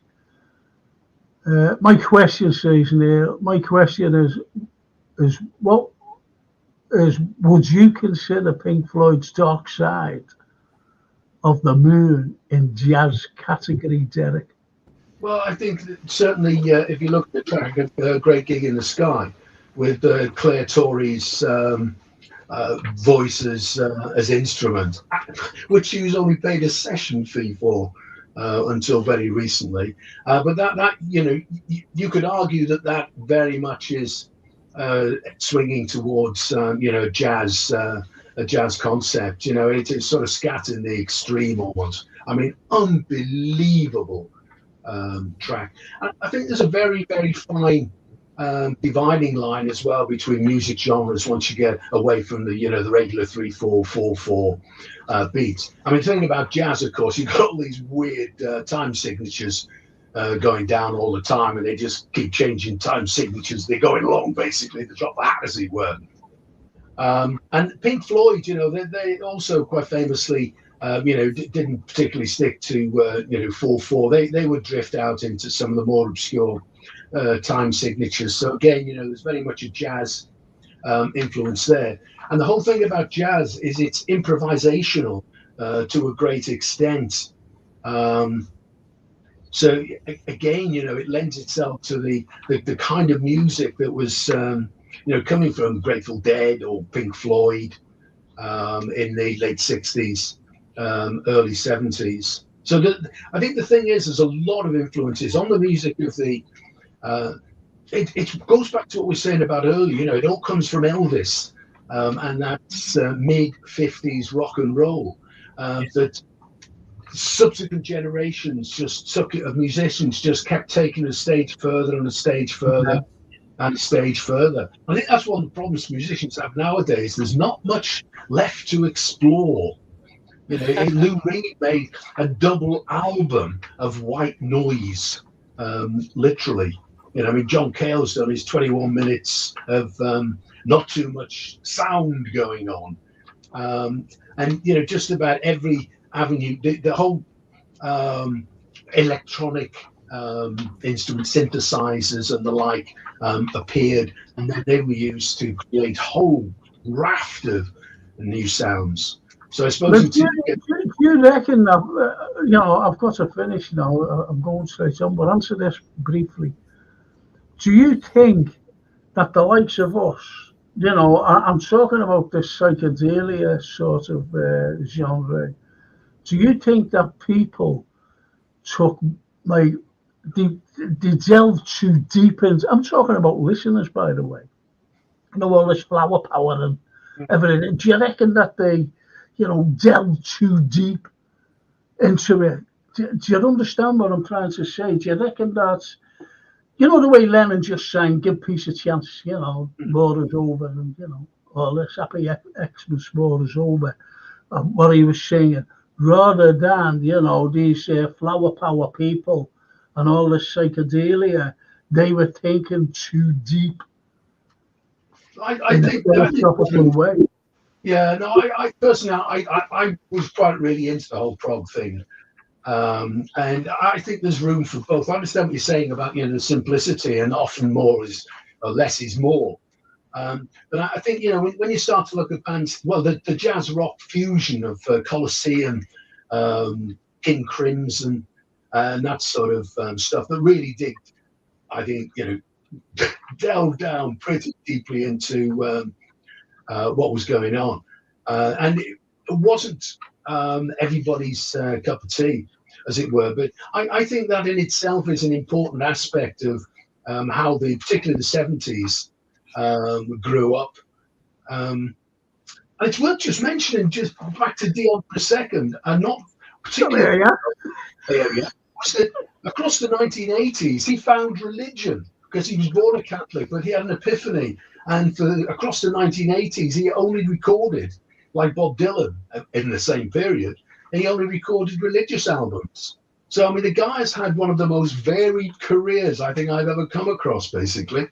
My question, says Neil. My question is what is would you consider Pink Floyd's Dark Side of the Moon in jazz category, Derek? Well, I think that certainly if you look at the track, a Great Gig in the Sky, with Claire Torrey's voice as instrument, which she was only paid a session fee for until very recently. But that you could argue that very much is swinging towards jazz. A jazz concept, it's sort of scattered in the extreme almost. I mean, unbelievable track. I think there's a very, very fine dividing line as well between music genres once you get away from the regular 3/4/4/4 beats. I mean, thinking about jazz, of course, you've got all these weird time signatures going down all the time, and they just keep changing time signatures. They're going along, basically, the drop of a hat, as it were. And Pink Floyd, they also quite famously, didn't particularly stick to 4/4. They would drift out into some of the more obscure time signatures. So again, there's very much a jazz influence there. And the whole thing about jazz is it's improvisational to a great extent. So again, it lends itself to the kind of music that was coming from Grateful Dead or Pink Floyd in the late 60s, early 70s. So I think the thing is, there's a lot of influences on the music of the. It goes back to what we were saying about earlier. It all comes from Elvis, and that's mid 50s rock and roll. That subsequent generations of musicians just kept taking a stage further and a stage further. Yeah. And a stage further. I think that's one of the problems musicians have nowadays. There's not much left to explore. Lou Reed made a double album of white noise, literally. John Cale's done his 21 minutes of not too much sound going on. And just about every avenue, the whole electronic instrument synthesizers and the like appeared, and then they were used to create whole raft of new sounds. So I suppose do you reckon that I've got to finish now, I'm going straight on, but answer this briefly. Do you think that the likes of us, I'm talking about this psychedelia sort of genre, do you think that people took they delved too deep into, I'm talking about listeners, by the way, all this flower power and everything. Do you reckon that they, delved too deep into it? Do you understand what I'm trying to say? Do you reckon that, the way Lennon just sang, give peace a chance, war is over, and, all this happy Xmas, war is over, what he was singing, rather than, these flower power people and all this psychedelia, they were thinking too deep. I think that way. Yeah, no, I personally, I was quite really into the whole prog thing. And I think there's room for both. I understand what you're saying about, the simplicity, and often less is more. But I think, when you start to look at bands, well, the jazz rock fusion of Colosseum, King Crimson, and that sort of stuff that really did, I think, delve down pretty deeply into what was going on. And it wasn't everybody's cup of tea, as it were. But I think that in itself is an important aspect of how particularly the 70s grew up. And it's worth just mentioning, just back to Dion for a second, and not particularly area, was that across the 1980s, he found religion because he was born a Catholic, but he had an epiphany. And across the 1980s, he only recorded, like Bob Dylan in the same period, and he only recorded religious albums. So, I mean, the guy has had one of the most varied careers I think I've ever come across, basically.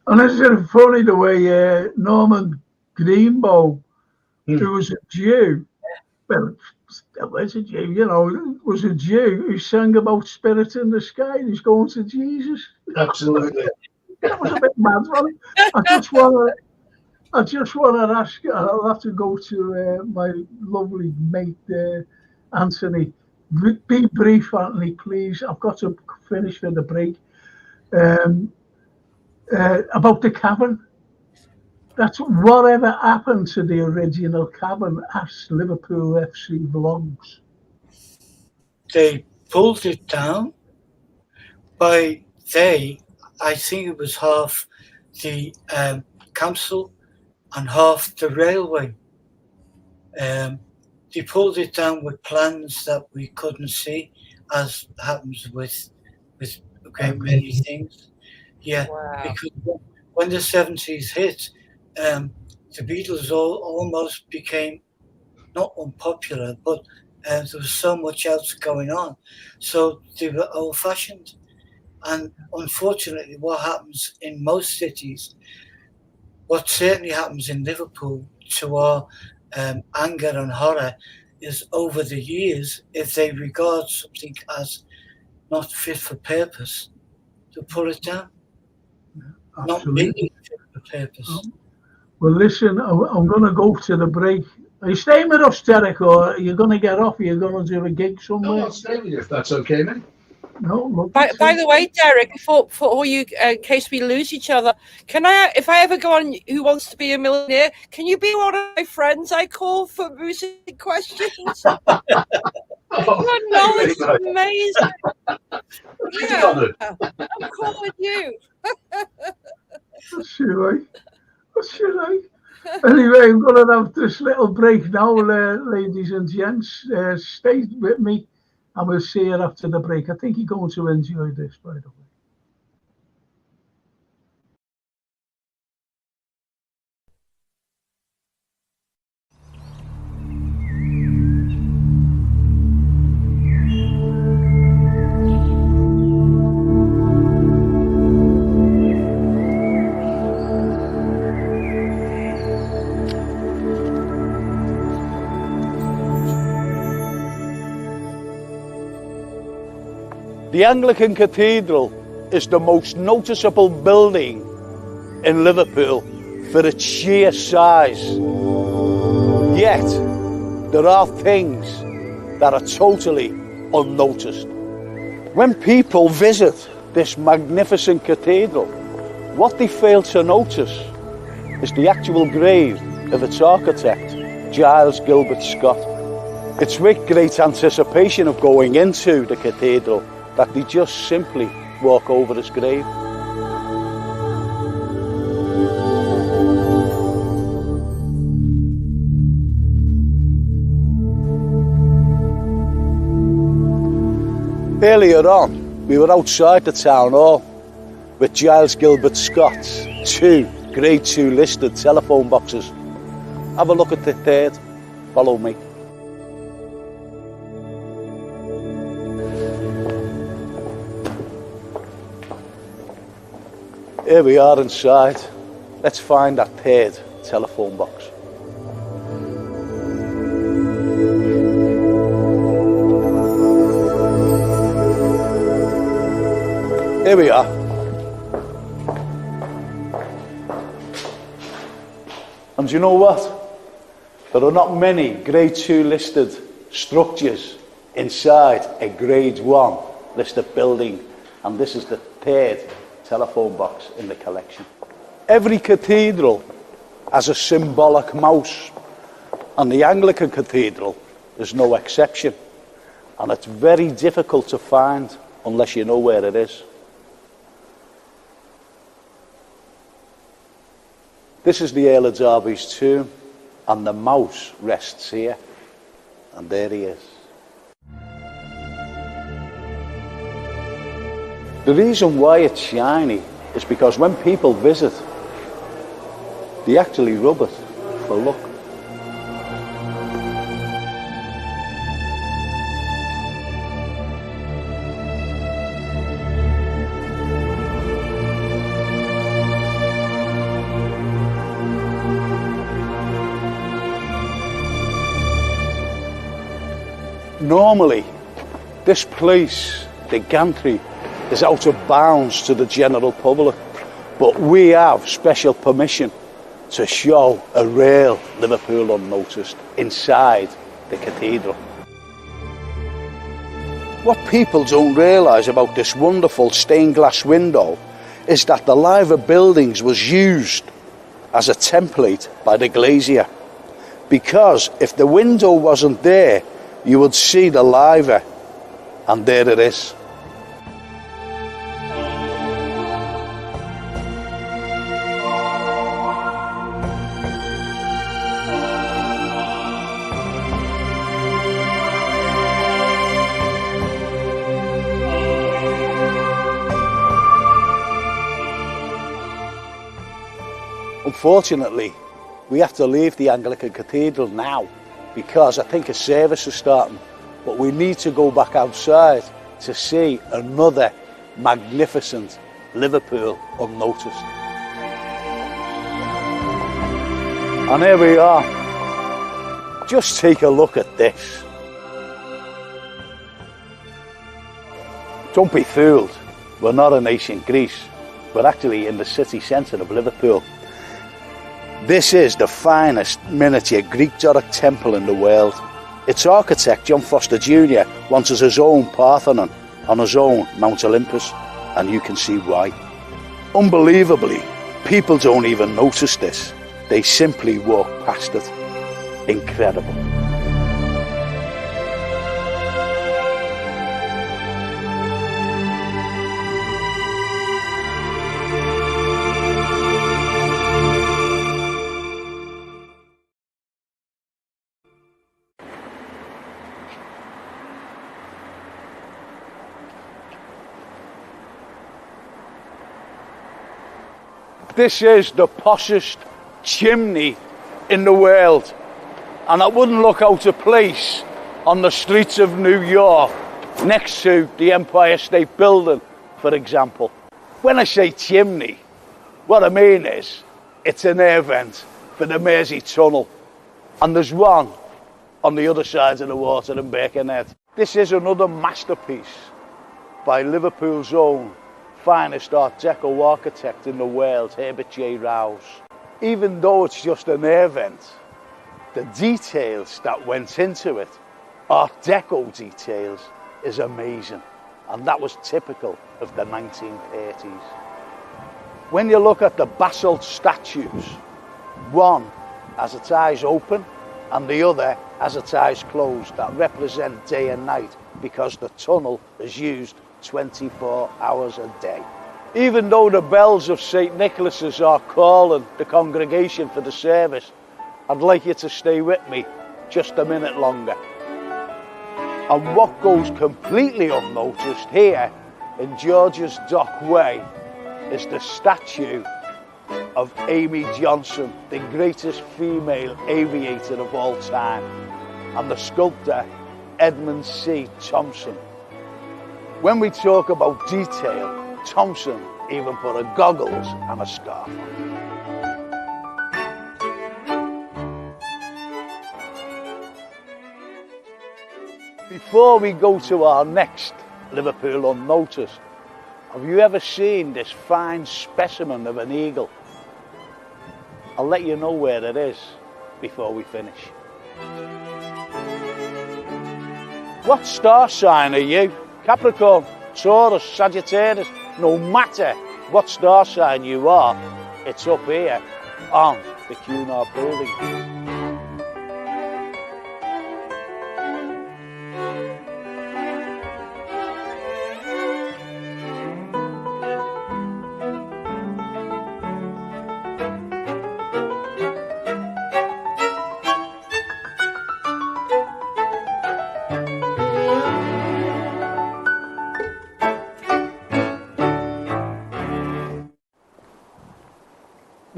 And it's funny the way Norman Greenbow, who was a Jew, well, was a Jew, you know, was a Jew who sang about spirit in the sky and he's going to Jesus. Absolutely. That was a bit mad, wasn't it? I just want to ask, I'll have to go to my lovely mate, Anthony. Be brief, Anthony, please. I've got to finish for the break. About the cavern. That's whatever happened to the original cavern at Liverpool FC Vlogs. They pulled it down. By I think it was half the council and half the railway. They pulled it down with plans that we couldn't see, as happens with many things. Yeah, wow. Because when the 70s hit, the Beatles almost became not unpopular, but there was so much else going on. So they were old-fashioned. And unfortunately, what happens in most cities, what certainly happens in Liverpool, to our anger and horror, is over the years, if they regard something as not fit for purpose, to pull it down. Not making it fit for purpose. Well, listen, I'm going to go to the break. Are you staying with us, Derek, or are you going to get off? Are you going to do a gig somewhere? No, I'll stay with you if that's okay, mate. No. By the way, Derek, for all you, in case we lose each other, can I, if I ever go on Who Wants to Be a Millionaire, can you be one of my friends I call for music questions? Your knowledge is amazing. Yeah, I'm calling you. What should I? Anyway, I'm going to have this little break now, ladies and gents. Stay with me. And we'll see you after the break. I think you're going to enjoy this, by the way. The Anglican Cathedral is the most noticeable building in Liverpool for its sheer size. Yet, there are things that are totally unnoticed. When people visit this magnificent cathedral, what they fail to notice is the actual grave of its architect, Giles Gilbert Scott. It's with great anticipation of going into the cathedral that they just simply walk over his grave. Earlier on, we were outside the town hall with Giles Gilbert Scott's 2 Grade 2 listed telephone boxes. Have a look at the third. Follow me. Here we are inside. Let's find that third telephone box. Here we are. And you know what? There are not many Grade 2 listed structures inside a Grade 1 listed building, and this is the third telephone box in the collection. Every cathedral has a symbolic mouse, and the Anglican Cathedral is no exception, and it's very difficult to find unless you know where it is. This is the Earl of Derby's tomb, and the mouse rests here, and there he is. The reason why it's shiny is because when people visit, they actually rub it for luck. Normally, this place, the gantry, is out of bounds to the general public, but we have special permission to show a real Liverpool unnoticed inside the cathedral. What people don't realise about this wonderful stained glass window is that the Liver buildings was used as a template by the glazier, because if the window wasn't there, you would see the Liver, and there it is. Unfortunately, we have to leave the Anglican Cathedral now because I think a service is starting, but we need to go back outside to see another magnificent Liverpool unnoticed. And here we are. Just take a look at this. Don't be fooled, we're not in ancient Greece, we're actually in the city centre of Liverpool. This is the finest miniature Greek Doric temple in the world. Its architect, John Foster Jr., wanted his own Parthenon on his own Mount Olympus, and you can see why. Unbelievably, people don't even notice this. They simply walk past it. Incredible. This is the poshest chimney in the world, and I wouldn't look out of place on the streets of New York next to the Empire State Building, for example. When I say chimney, what I mean is it's an air vent for the Mersey Tunnel, and there's one on the other side of the water in Birkenhead. This is another masterpiece by Liverpool's own finest Art Deco architect in the world, Herbert J. Rouse. Even though it's just an air vent, the details that went into it, Art Deco details, is amazing. And that was typical of the 1930s. When you look at the basalt statues, one has its eyes open and the other has its eyes closed, that represent day and night because the tunnel is used 24 hours a day. Even though the bells of St. Nicholas's are calling the congregation for the service, I'd like you to stay with me just a minute longer. And what goes completely unnoticed here in George's Dock Way is the statue of Amy Johnson, the greatest female aviator of all time, and the sculptor Edmund C. Thompson. When we talk about detail, Thompson even put a goggles and a scarf on. Before we go to our next Liverpool Unnoticed, have you ever seen this fine specimen of an eagle? I'll let you know where it is before we finish. What star sign are you? Capricorn, Taurus, Sagittarius, no matter what star sign you are, it's up here on the Cunard building.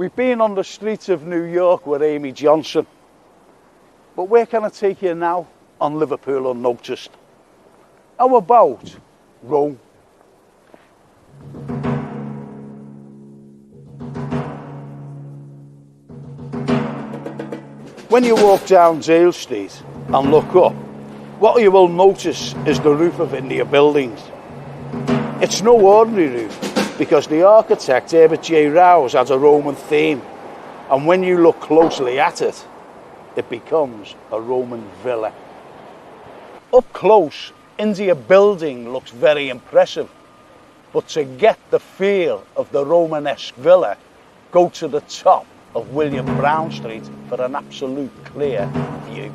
We've been on the streets of New York with Amy Johnson, but where can I take you now on Liverpool Unnoticed? How about Rome? When you walk down Dale Street and look up, what you will notice is the roof of India buildings. It's no ordinary roof because the architect Herbert J. Rouse had a Roman theme, and when you look closely at it, it becomes a Roman villa. Up close, India building looks very impressive, but to get the feel of the Romanesque villa, go to the top of William Brown Street for an absolute clear view.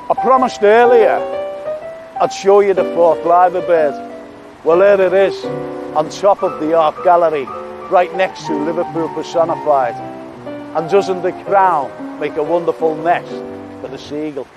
I promised earlier I'd show you the fourth liver bird. Well, there it is, on top of the art gallery, right next to Liverpool personified. And doesn't the crown make a wonderful nest for the seagull?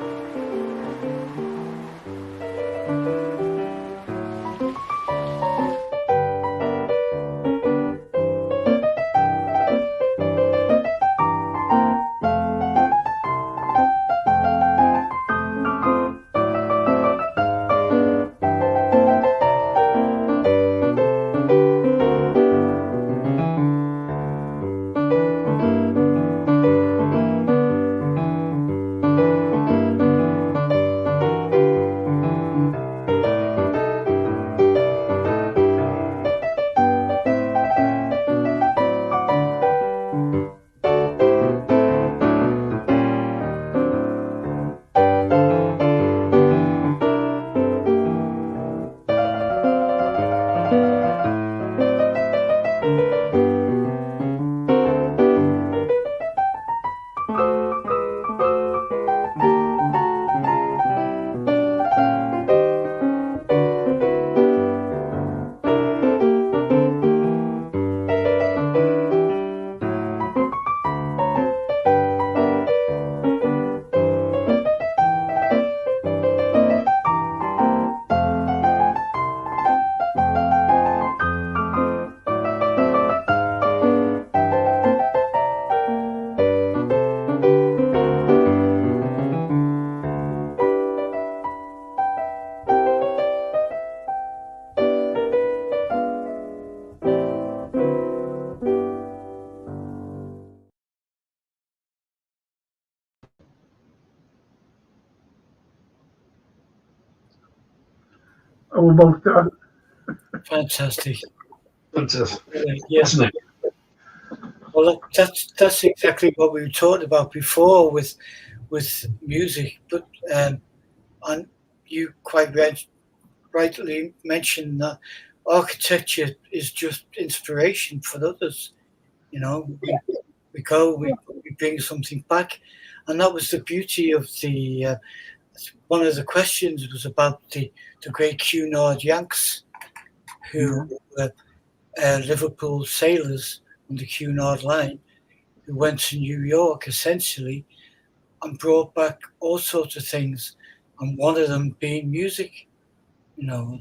How about that? Fantastic. Fantastic. Yes. Isn't it? Well, that's exactly what we were talking about before with music. But and you quite rightly mentioned that architecture is just inspiration for others. You know, we go, we bring something back, and that was the beauty of the. One of the questions was about the great Cunard Yanks, who were Liverpool sailors on the Cunard line, who went to New York essentially and brought back all sorts of things, and one of them being music, you know.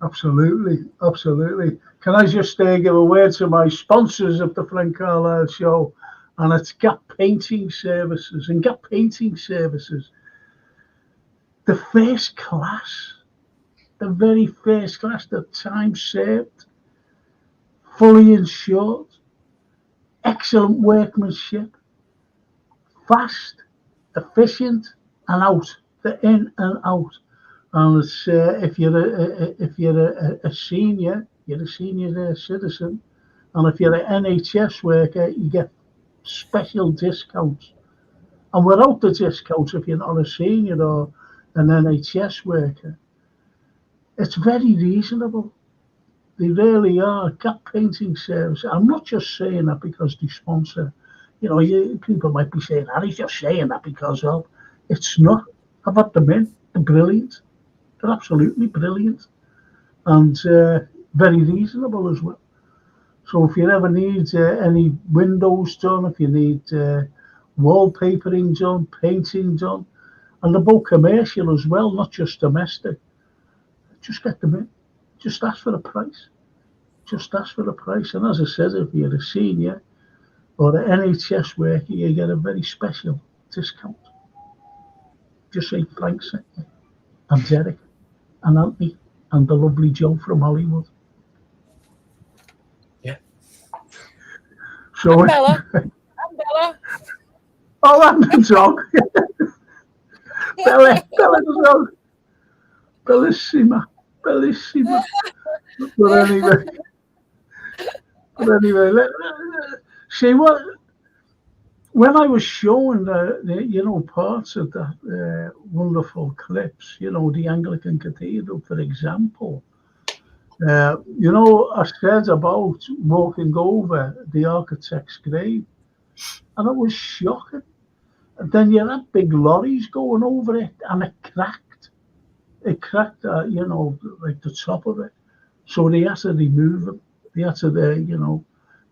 Absolutely, absolutely. Can I just give a word to my sponsors of the Frank Carlyle Show, and it's Gap Painting Services. And Gap Painting Services, the first class, the very first class, the time served, fully insured, excellent workmanship, fast, efficient, and out. They're in and out. And it's, if you're a senior, you're a senior citizen, and if you're an NHS worker, you get special discounts. And without the discounts, if you're not a senior or an NHS worker, it's very reasonable. They really are. Gap Painting Service. I'm not just saying that because they sponsor. You know, people might be saying, he's just saying that because, well, it's not. I've had them in. They're brilliant. They're absolutely brilliant. And very reasonable as well. So if you ever need any windows done, if you need wallpapering done, painting done, and they're both commercial as well, not just domestic, just get them in. Just ask for a price. Just ask for a price. And as I said, if you're a senior or an NHS worker, you get a very special discount. Just say Frank sent you, and Derek, and Anthony, and the lovely Joe from Hollywood. Yeah. So, I'm Bella. I'm Bella. Oh, I'm the dog. Bella the dog. Bellissima. Bellissima. But anyway, see what, when I was showing the parts of that wonderful clips, the Anglican Cathedral, for example, I said about walking over the architect's grave, and it was shocking. And then you had big lorries going over it, and it cracked. It cracked, like the top of it. So they had to remove them. They had to,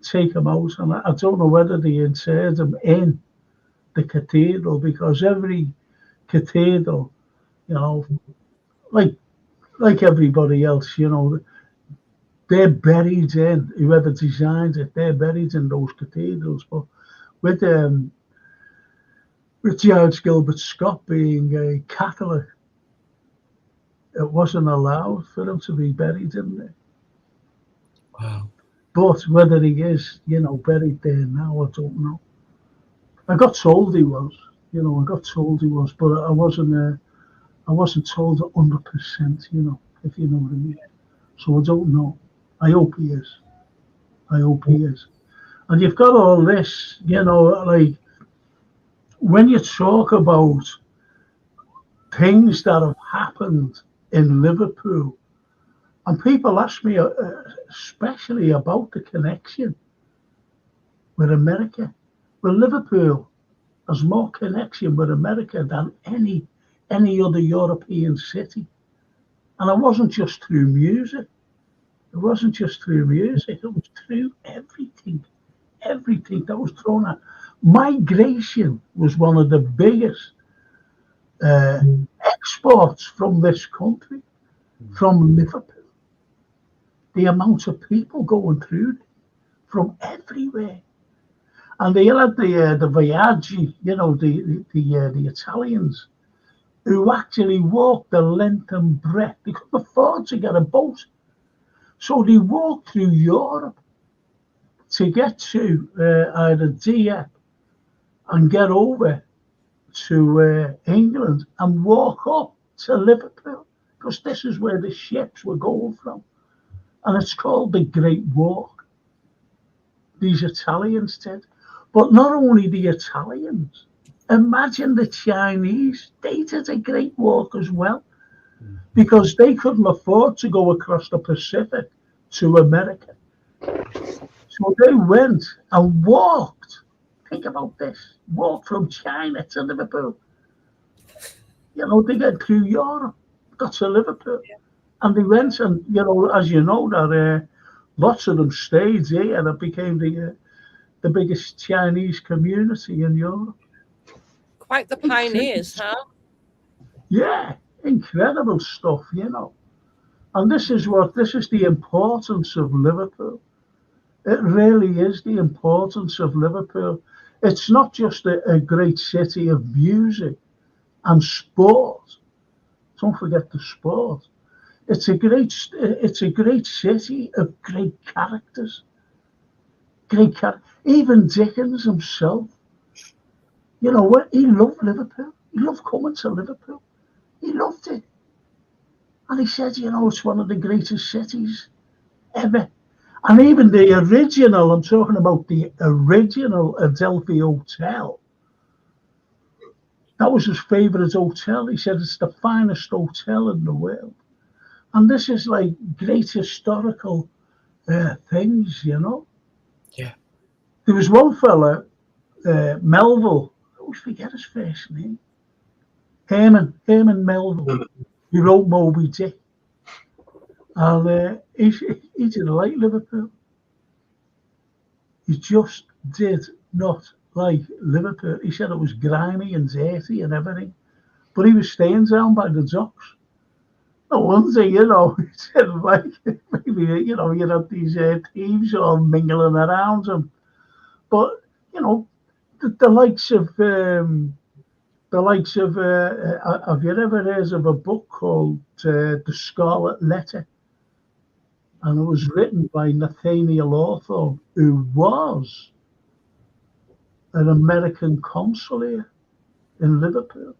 take them out. And I don't know whether they interred them in the cathedral, because every cathedral, like everybody else, they're buried in, whoever designed it, they're buried in those cathedrals. But with George Gilbert Scott being a Catholic, it wasn't allowed for him to be buried in there. Wow. But whether he is, buried there now, I don't know. I got told he was, but I wasn't told 100%, if you know what I mean. So I don't know. I hope he is. And you've got all this, like, when you talk about things that have happened in Liverpool, and people ask me especially about the connection with America. Well, Liverpool has more connection with America than any other European city. And it wasn't just through music. It was through everything that was thrown at. Migration was one of the biggest exports from this country, from Liverpool. The amount of people going through from everywhere. And they had the Viaggi, the Italians, who actually walked the length and breadth. They couldn't afford to get a boat. So they walked through Europe to get to either Dieppe and get over to England and walk up to Liverpool, because this is where the ships were going from. And it's called the Great Walk. These Italians did. But not only the Italians, imagine the Chinese. They did a Great Walk as well, because they couldn't afford to go across the Pacific to America. So they went and walked. Think about this. Walked from China to Liverpool. They get through Europe, got to Liverpool. And they went, and as you know, that lots of them stayed here, and it became the biggest Chinese community in Europe. Quite the pioneers, huh? Yeah, incredible stuff, And this is the importance of Liverpool. It really is the importance of Liverpool. It's not just a great city of music and sport. Don't forget the sport. It's a great city of great characters. Even Dickens himself, he loved Liverpool. He loved coming to Liverpool. He loved it. And he said, it's one of the greatest cities ever. And even the original, I'm talking about the original Adelphi Hotel. That was his favourite hotel. He said it's the finest hotel in the world. And this is like great historical things, Yeah. There was one fella Melville. I always forget his first name. Herman Melville. He wrote Moby Dick. And he didn't like Liverpool. He just did not like Liverpool. He said it was grimy and dirty and everything. But he was staying down by the docks. No wonder, he said, like, maybe, you had these thieves all mingling around him. But, the likes of, have you ever heard of a book called The Scarlet Letter? And it was written by Nathaniel Hawthorne, who was an American consul here in Liverpool.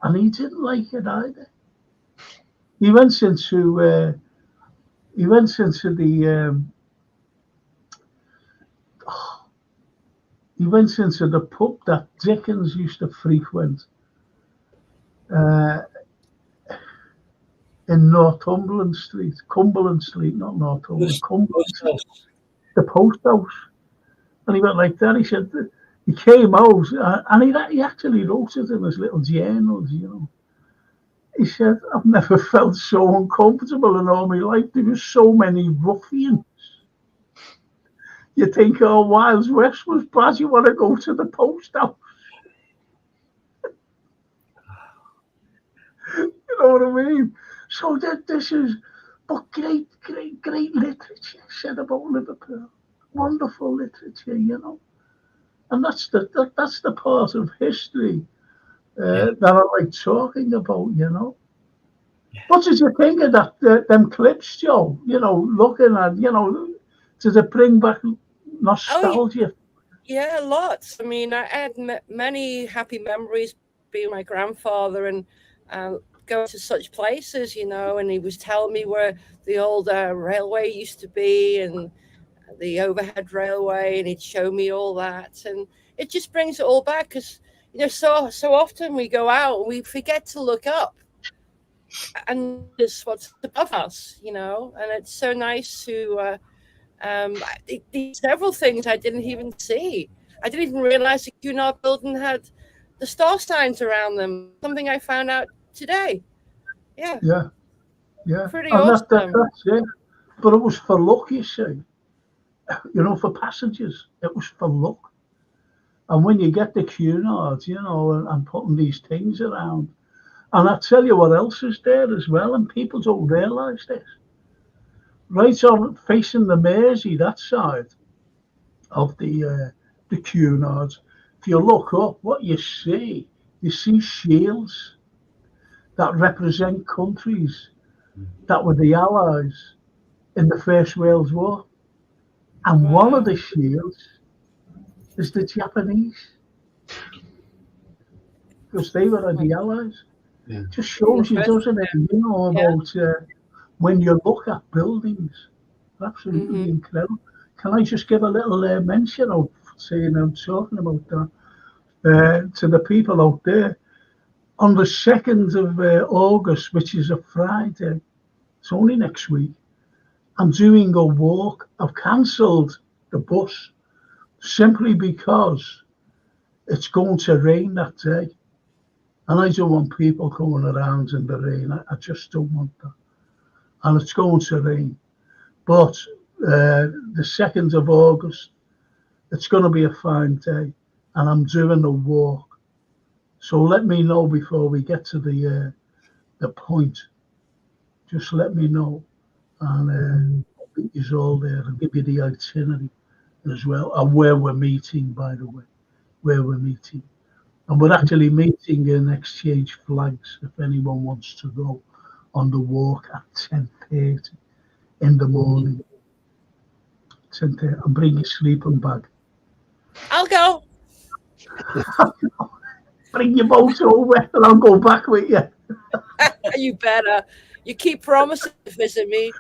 And he didn't like it either. He went into the pub that Dickens used to frequent in Cumberland Street, not Northumberland, Cumberland Street, the post house. And he went like that. He said that he came out, and he actually wrote it in his little journals, He said, I've never felt so uncomfortable in all my life. There were so many ruffians. You think, Wild West was bad, you want to go to the post house. You know what I mean? So this is, but great literature said about Liverpool. Wonderful literature, And that's the part of history that I like talking about, What did you think of that, them clips, Joe? Looking at, does it bring back nostalgia? Yeah, lots. I mean, I had many happy memories being my grandfather and going to such places, and he was telling me where the old railway used to be and the overhead railway, and he'd show me all that. And it just brings it all back because, so often we go out and we forget to look up and just what's above us, and it's so nice to several things I didn't even see. I didn't even realize the Cunard building had the star signs around them, something I found out today. Yeah. Pretty awesome. That's it. But it was for luck, you see. For passengers, it was for luck. And when you get the Cunards, and putting these things around, and I tell you what else is there as well, and people don't realise this. Right on facing the Mersey, that side of the Cunards, if you look up, what you see shields that represent countries that were the Allies in the First World War. And one of the shields is the Japanese, because they were the Allies. Yeah. Just shows you, doesn't it? About when you look at buildings, absolutely incredible. Can I just give a little mention of saying I'm talking about that to the people out there? On the 2nd of August, which is a Friday, it's only next week, I'm doing a walk. I've cancelled the bus simply because it's going to rain that day. And I don't want people coming around in the rain. I just don't want that. And it's going to rain. But the 2nd of August, it's going to be a fine day. And I'm doing a walk. So let me know before we get to the point. Just let me know. And I'll meet you all there and give you the itinerary as well. And where we're meeting, by the way. Where we're meeting. And we're actually meeting and exchange flags if anyone wants to go on the walk at 10:30 in the morning. 10:30. And bring your sleeping bag. I'll go. Bring your boat over and I'll go back with you. You better. You keep promising to visit me.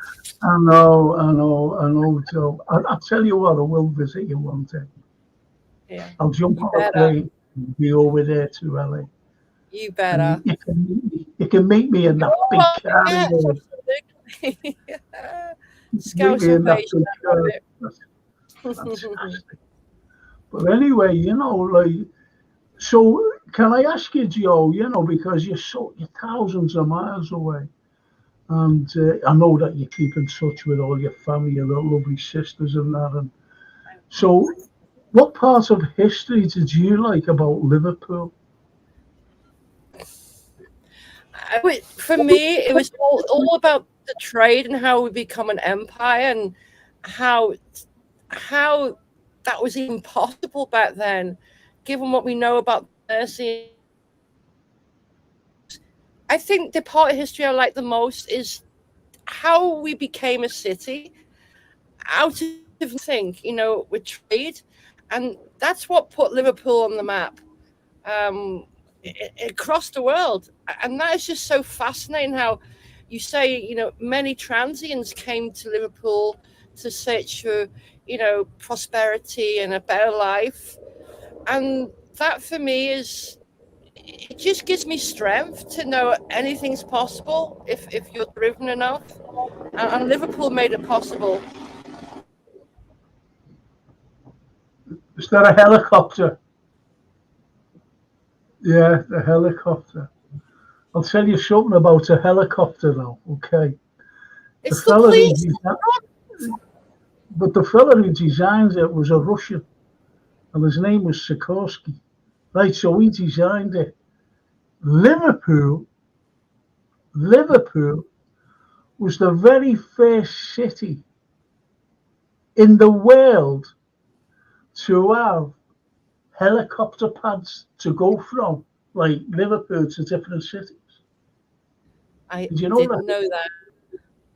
I know, Joe. I'll tell you what, I will visit you one day. Yeah. I'll jump on a plane and be over there to LA. You better. You can meet me in that big car. Absolutely. Scouts invasion. That's fantastic. But anyway, like, so can I ask you, Joe, because you're thousands of miles away, and I know that you keep in touch with all your family, your lovely sisters and that. And so, what part of history did you like about Liverpool? For me, it was all about the trade and how we become an empire, and how that was even possible back then, given what we know about Mercy. I think the part of history I like the most is how we became a city out of nothing, with trade, and that's what put Liverpool on the map across the world. And that is just so fascinating. How you say, many transients came to Liverpool to search for, prosperity and a better life, and that for me it just gives me strength to know anything's possible if you're driven enough, and Liverpool made it possible. Is that a helicopter? Yeah, the helicopter. I'll tell you something about a helicopter now, okay? It's the police. But the fella who designed it was a Russian, and his name was Sikorsky. Right, so he designed it. Liverpool was the very first city in the world to have helicopter pads to go from, like Liverpool, to different cities. I didn't know that.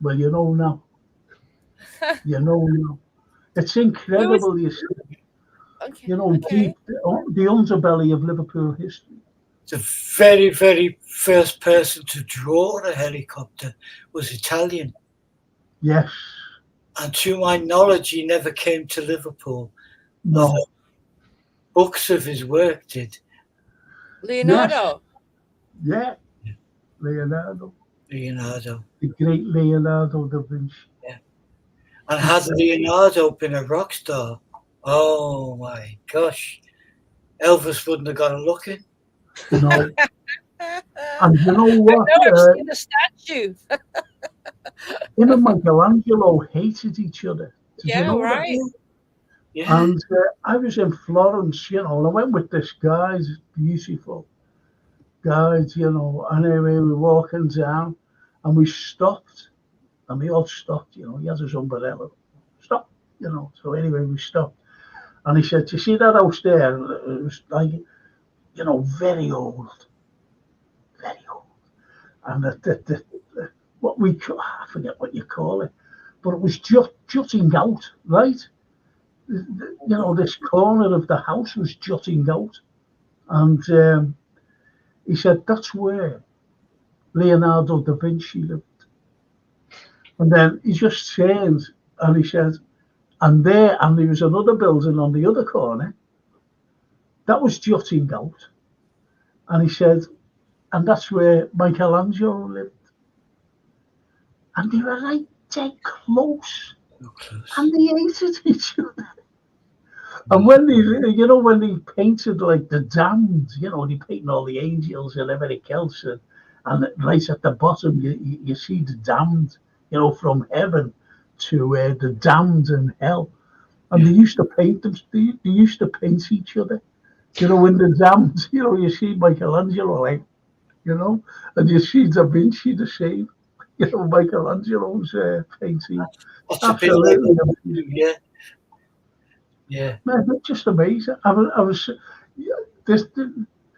Well, you know now. You know now. It's incredible, you see. Okay, deep, the underbelly of Liverpool history. The very, very first person to draw a helicopter was Italian. Yes. And to my knowledge, he never came to Liverpool. No. Books of his work did. Leonardo. Yes. Yeah. Leonardo. The great Leonardo da Vinci. Yeah. And had Leonardo been a rock star, oh my gosh, Elvis wouldn't have got a look in. No. And you know what? I've seen the statue. Him and Michelangelo hated each other. Did you know right. That? Yeah. And I was in Florence, and I went with this guy, beautiful guide, and anyway, we were walking down, and we stopped, and we all stopped, he has his umbrella. Stop, so anyway, we stopped. And he said, "You see that house there?" It was like, very old. Very old. And what I forget what you call it, but it was jutting out, right? This corner of the house was jutting out. And he said, that's where Leonardo da Vinci lived. And then he just turned and he said, and there was another building on the other corner that was jutting out. And he said, and that's where Michelangelo lived. And they were right dead close. And they hated each other. And when they painted like the damned, they painted all the angels and everything else, and right at the bottom you see the damned, from heaven to the damned in hell, and they used to paint them. They used to paint each other, in the damned. You see Michelangelo, and you see Da Vinci the same. Michelangelo's painting. Absolutely. Yeah. Yeah. Man, it's just amazing. I was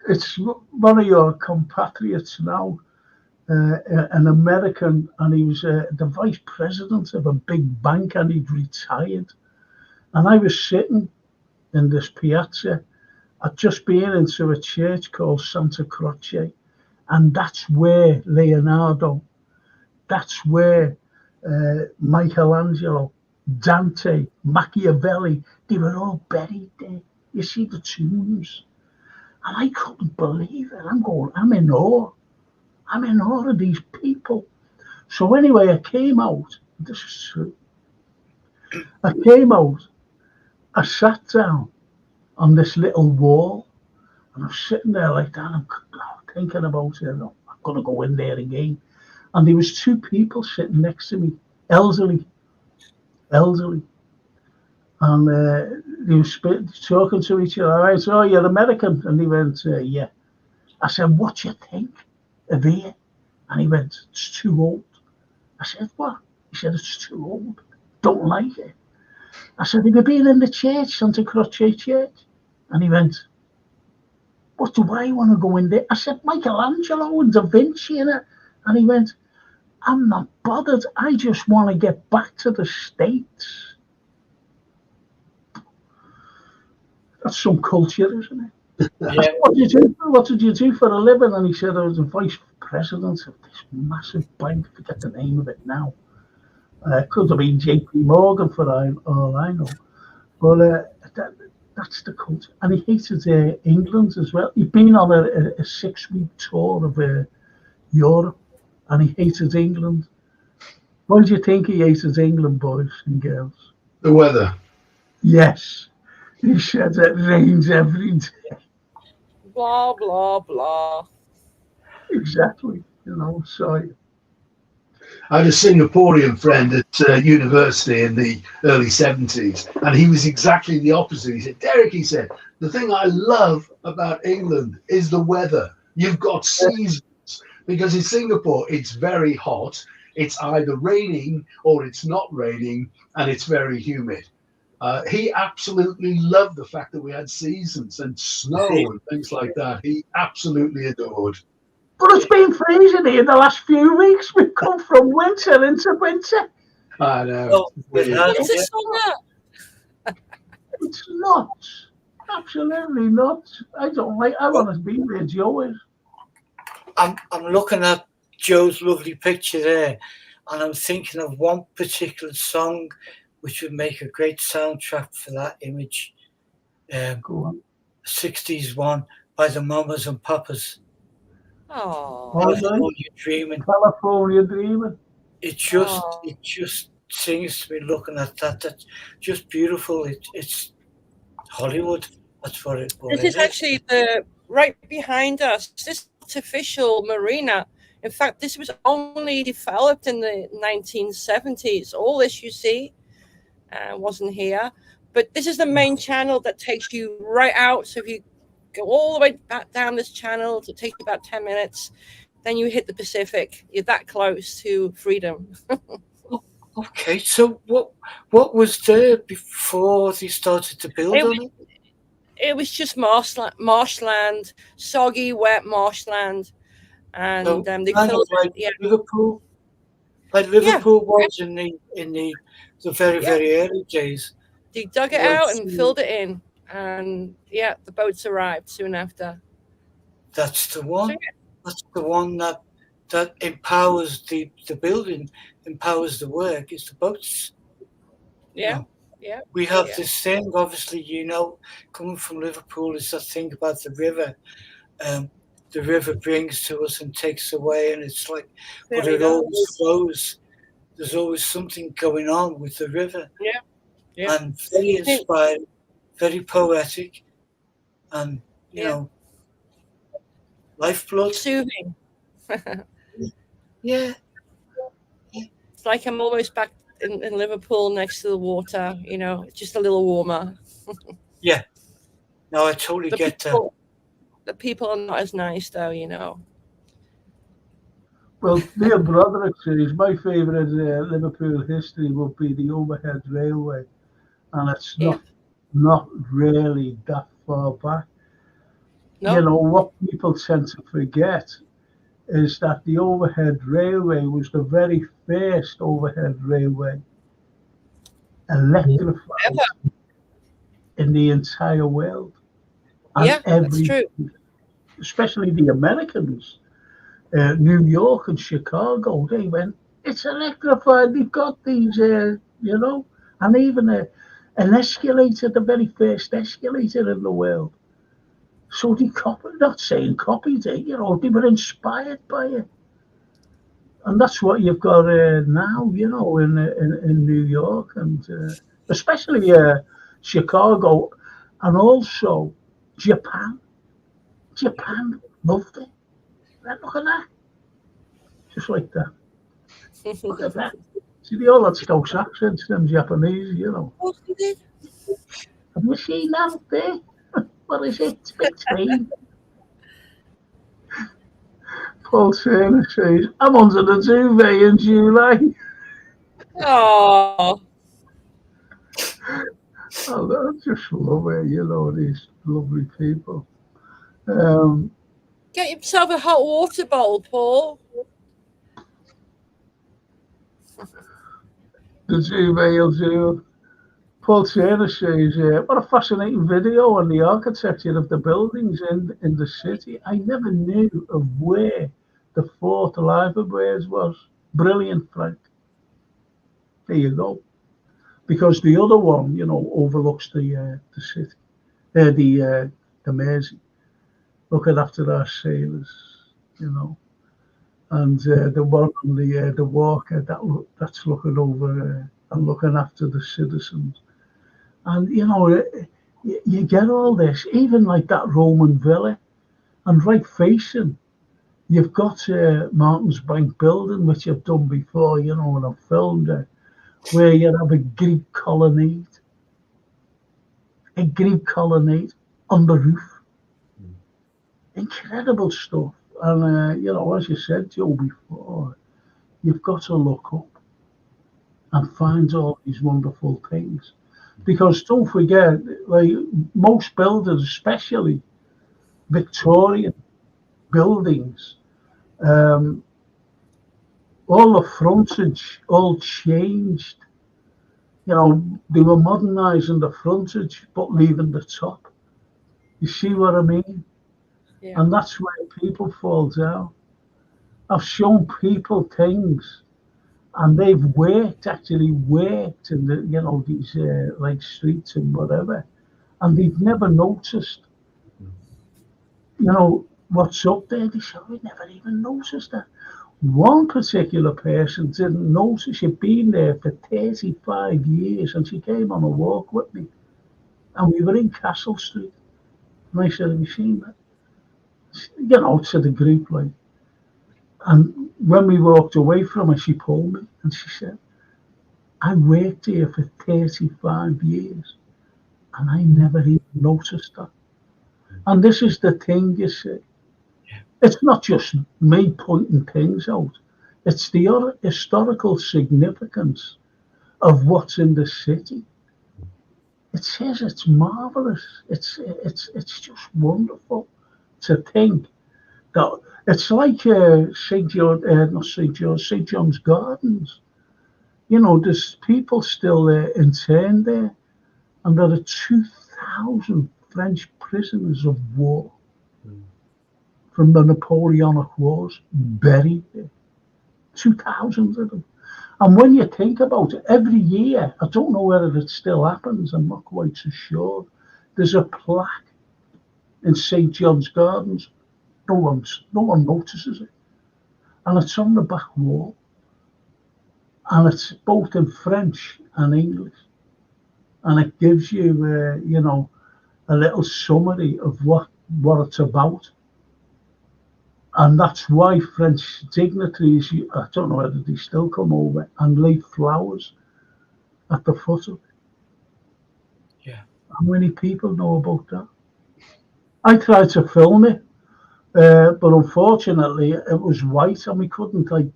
it's one of your compatriots now, an American, and he was the vice president of a big bank, and he'd retired. And I was sitting in this piazza. I'd just been into a church called Santa Croce, and that's where Leonardo, that's where Michelangelo, Dante, Machiavelli, they were all buried there. You see the tombs. And I couldn't believe it. I'm in awe. I'm in awe of these people. So anyway, I came out. This is true. I came out. I sat down on this little wall. And I'm sitting there like that, I'm thinking about it, I'm going to go in there again. And there was two people sitting next to me, elderly. And they were talking to each other. I said, "Oh, you're American?" And he went, "Yeah." I said, "What do you think of here?" And he went, "It's too old." I said, "What?" He said, "It's too old. Don't like it." I said, "Have you been in the church, Santa Croce Church?" And he went, "What do I want to go in there?" I said, "Michelangelo and Da Vinci in it." And he went, "I'm not bothered. I just want to get back to the States." That's some culture, isn't it? Yeah. What did you do for a living? And he said, "I was the vice president of this massive bank." I forget the name of it now. Could have been JP Morgan for all I know. But that's the culture. And he hated England as well. He'd been on a 6-week tour of Europe, and he hated England. Why do you think he hated England, boys and girls? The weather. Yes. He said it rains every day. Blah, blah, blah. Exactly. So I had a Singaporean friend at university in the early 70s, and he was exactly the opposite. He said, "Derek," he said, "the thing I love about England is the weather. You've got seasons, because in Singapore, it's very hot. It's either raining or it's not raining, and it's very humid." He absolutely loved the fact that we had seasons and snow and things like that. He absolutely adored. But it's been freezing here the last few weeks. We've come from winter into winter. I know. Oh, it has, It's a yeah. summer. It's nuts. Absolutely nuts. I want to be where Joe is. I'm looking at Joe's lovely picture there, and I'm thinking of one particular song which would make a great soundtrack for that image. Go on. 60s one by the Mamas and Papas. Oh, California Dreaming. California Dreaming. It just sings to me looking at that. That's just beautiful. It's Hollywood. That's what it was. this is actually right behind us. This artificial marina. In fact, this was only developed in the 1970s. All this you see wasn't here. But this is the main channel that takes you right out. So if you go all the way back down this channel, it takes you about 10 minutes. Then you hit the Pacific. You're that close to freedom. Okay, so what was there before they started to build on it? It was just marshland, soggy, wet marshland. And So they kind of filled like it. Yeah. Liverpool, was in the very, very early days. They dug it out and filled it in. And yeah, the boats arrived soon after. That's the one. So, yeah. That's the one that empowers the building, empowers the work. Is the boats. Yeah. We have this thing, obviously, coming from Liverpool, is that thing about the river. The river brings to us and takes away, and it's like, but it always flows. There's always something going on with the river. Yeah. And very inspiring, very poetic, and lifeblood. Soothing. Yeah. It's like I'm almost back in Liverpool next to the water, just a little warmer. Yeah. No, I totally get that. The people are not as nice, though, Well, dear brother, it says my favourite Liverpool history would be the overhead railway, and it's not really that far back. No. What people tend to forget is that the overhead railway was the very first overhead railway electrified in the entire world. And that's true. Especially the Americans, New York and Chicago, they went, "It's electrified, we've got these, and even an escalator, the very first escalator in the world." So they copied it, they were inspired by it. And that's what you've got now, in New York, and especially Chicago. And also Japan. Japan loved it. Look at that. Just like that. Look at that. See, they all had Scouse accents, them Japanese, you know. Of course he did. Have you seen that up there? What is it? It's a big train. Paul Turner says, I'm under the duvet in July. Oh, Oh, I just love it, you know, these lovely people. get yourself a hot water bowl, Paul. The duvet will do. Paul Turner says, what a fascinating video on the architecture of the buildings in the city. I never knew of where the Fort Liverpool was. Brilliant, Frank. There you go. Because the other one, you know, overlooks the city, the Mersey, looking after our sailors, you know, and the one on the Walker that's looking over and looking after the citizens, and you know, you get all this, even like that Roman villa, and right facing, you've got Martin's Bank building, which I've done before, you know, and I've filmed it, where you have a Greek colonnade on the roof. Incredible stuff. And, you know, as you said, Joe, before, you've got to look up and find all these wonderful things. Because don't forget, like most builders, especially Victorian buildings, all the frontage all changed. You know, they were modernising the frontage but leaving the top. You see what I mean? Yeah. And that's where people fall down. I've shown people things, and they've actually worked in the, you know, these like streets and whatever, and they've never noticed, you know, what's up there. They say, we never even noticed that. One particular person didn't notice. She'd been there for 35 years, and she came on a walk with me, and we were in Castle Street. And I said, have you seen that? You know, to the group, like. And when we walked away from her, she pulled me, and she said, I worked here for 35 years, and I never even noticed that. And this is the thing, you see. It's not just me pointing things out. It's the other historical significance of what's in the city. It says it's marvelous. It's just wonderful to think that it's like St. John's Gardens. You know, there's people still interned there, and there are 2,000 French prisoners of war from the Napoleonic Wars buried there. 2,000 of them. And when you think about it, every year, I don't know whether it still happens, I'm not quite so sure, there's a plaque in St. John's Gardens. No one notices it. And it's on the back wall. And it's both in French and English. And it gives you, you know, a little summary of what it's about. And that's why French dignitaries, I don't know whether they still come over and lay flowers at the foot of it. Yeah. How many people know about that? I tried to film it, but unfortunately it was white and we couldn't like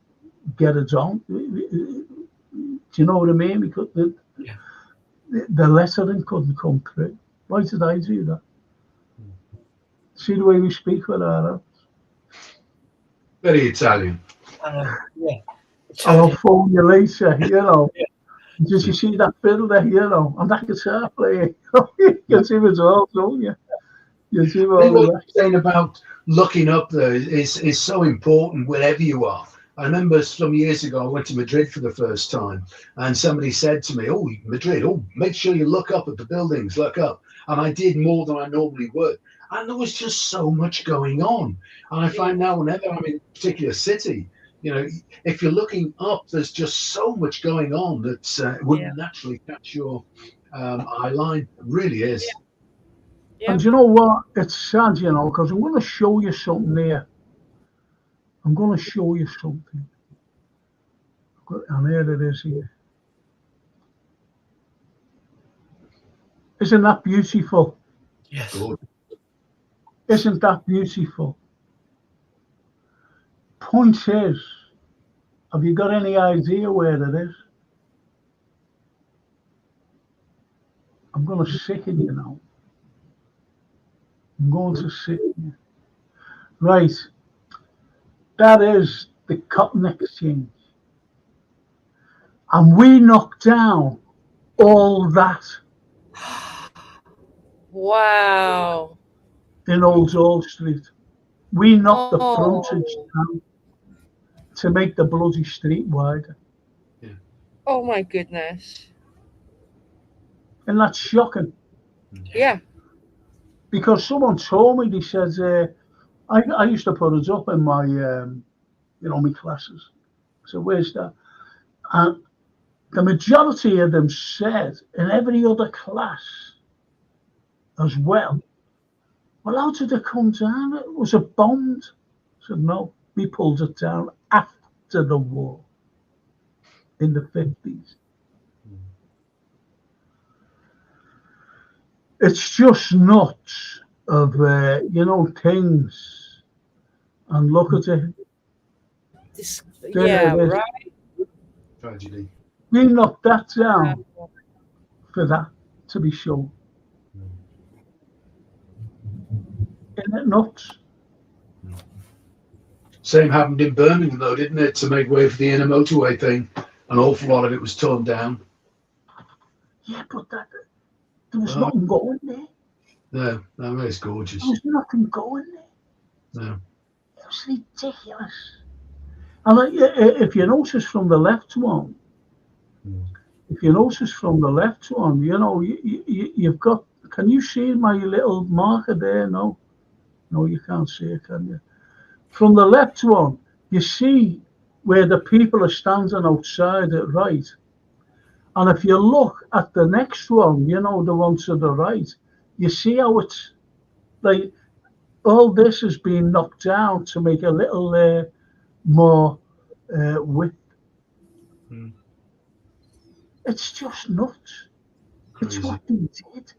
get it on. Do you know what I mean? We couldn't. Yeah. The lettering couldn't come through. Why did I do that? See the way we speak with our hands? Very Italian. Yeah. I'll phone you later, you know. Yeah. Did you see that fiddle there, you know? And that guitar player. You can see it all, don't you? You see I think what all you're saying about looking up there is so important wherever you are. I remember some years ago, I went to Madrid for the first time, and somebody said to me, oh, Madrid, oh, make sure you look up at the buildings, look up. And I did more than I normally would. And there was just so much going on. And I find now whenever I'm in a particular city, you know, if you're looking up, there's just so much going on that wouldn't naturally catch your eye line. It really is. Yeah. And you know what? It's sad, you know, because I'm going to show you something here. I'm going to show you something. And here it is here. Isn't that beautiful? Yes. Good. Isn't that beautiful? Point is, have you got any idea where it is? I'm going to sicken you now. I'm going to sicken you. Right. That is the Cotton Exchange. And we knocked down all that Wow. in Old Hall Street. We knocked the Oh. frontage down to make the bloody street wider. Oh my goodness. And that's shocking. Yeah. Because someone told me, they said, I used to put it up in my, my classes. So where's that? And the majority of them said, in every other class as well, well, how did it come down? It was a bond. I said, no, we pulled it down after the war in the 50s. It's just nuts of, things. And look at it. Yeah, right. Tragedy. We knocked that down for that to be shown. Isn't it nuts? Same happened in Birmingham, though, didn't it? To make way for the inner motorway thing. An awful lot of it was torn down. Yeah, but there was nothing going there. No, it's gorgeous. There was nothing going there. No. It was ridiculous. And if you notice from the left one, you've got, can you see my little marker there? No, you can't see it, can you? From the left one, you see where the people are standing outside it, right? And if you look at the next one, the one to the right, you see how it's like all this has been knocked down to make a little more width. It's just nuts. Crazy. It's what they did.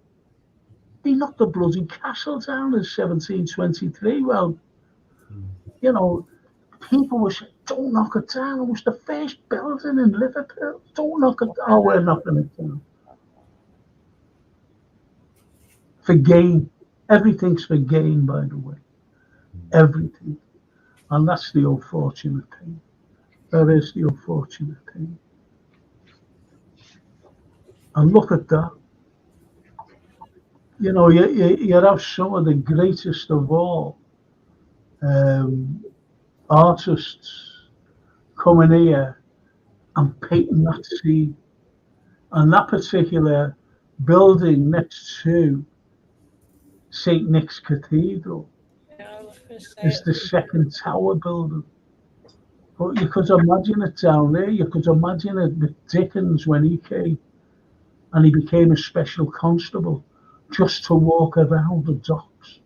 They knocked the bloody castle down in 1723. Well, people were saying, don't knock it down. It was the first building in Liverpool. Don't knock it down. Oh, we're knocking it down. For gain. Everything's for gain, by the way. Everything. And that's the unfortunate thing. That is the unfortunate thing. And look at that. You have some of the greatest of all artists coming here and painting that scene. And that particular building next to St. Nick's Cathedral is the second tower building. But you could imagine it down there. You could imagine it with Dickens when he came and he became a special constable just to walk around the docks.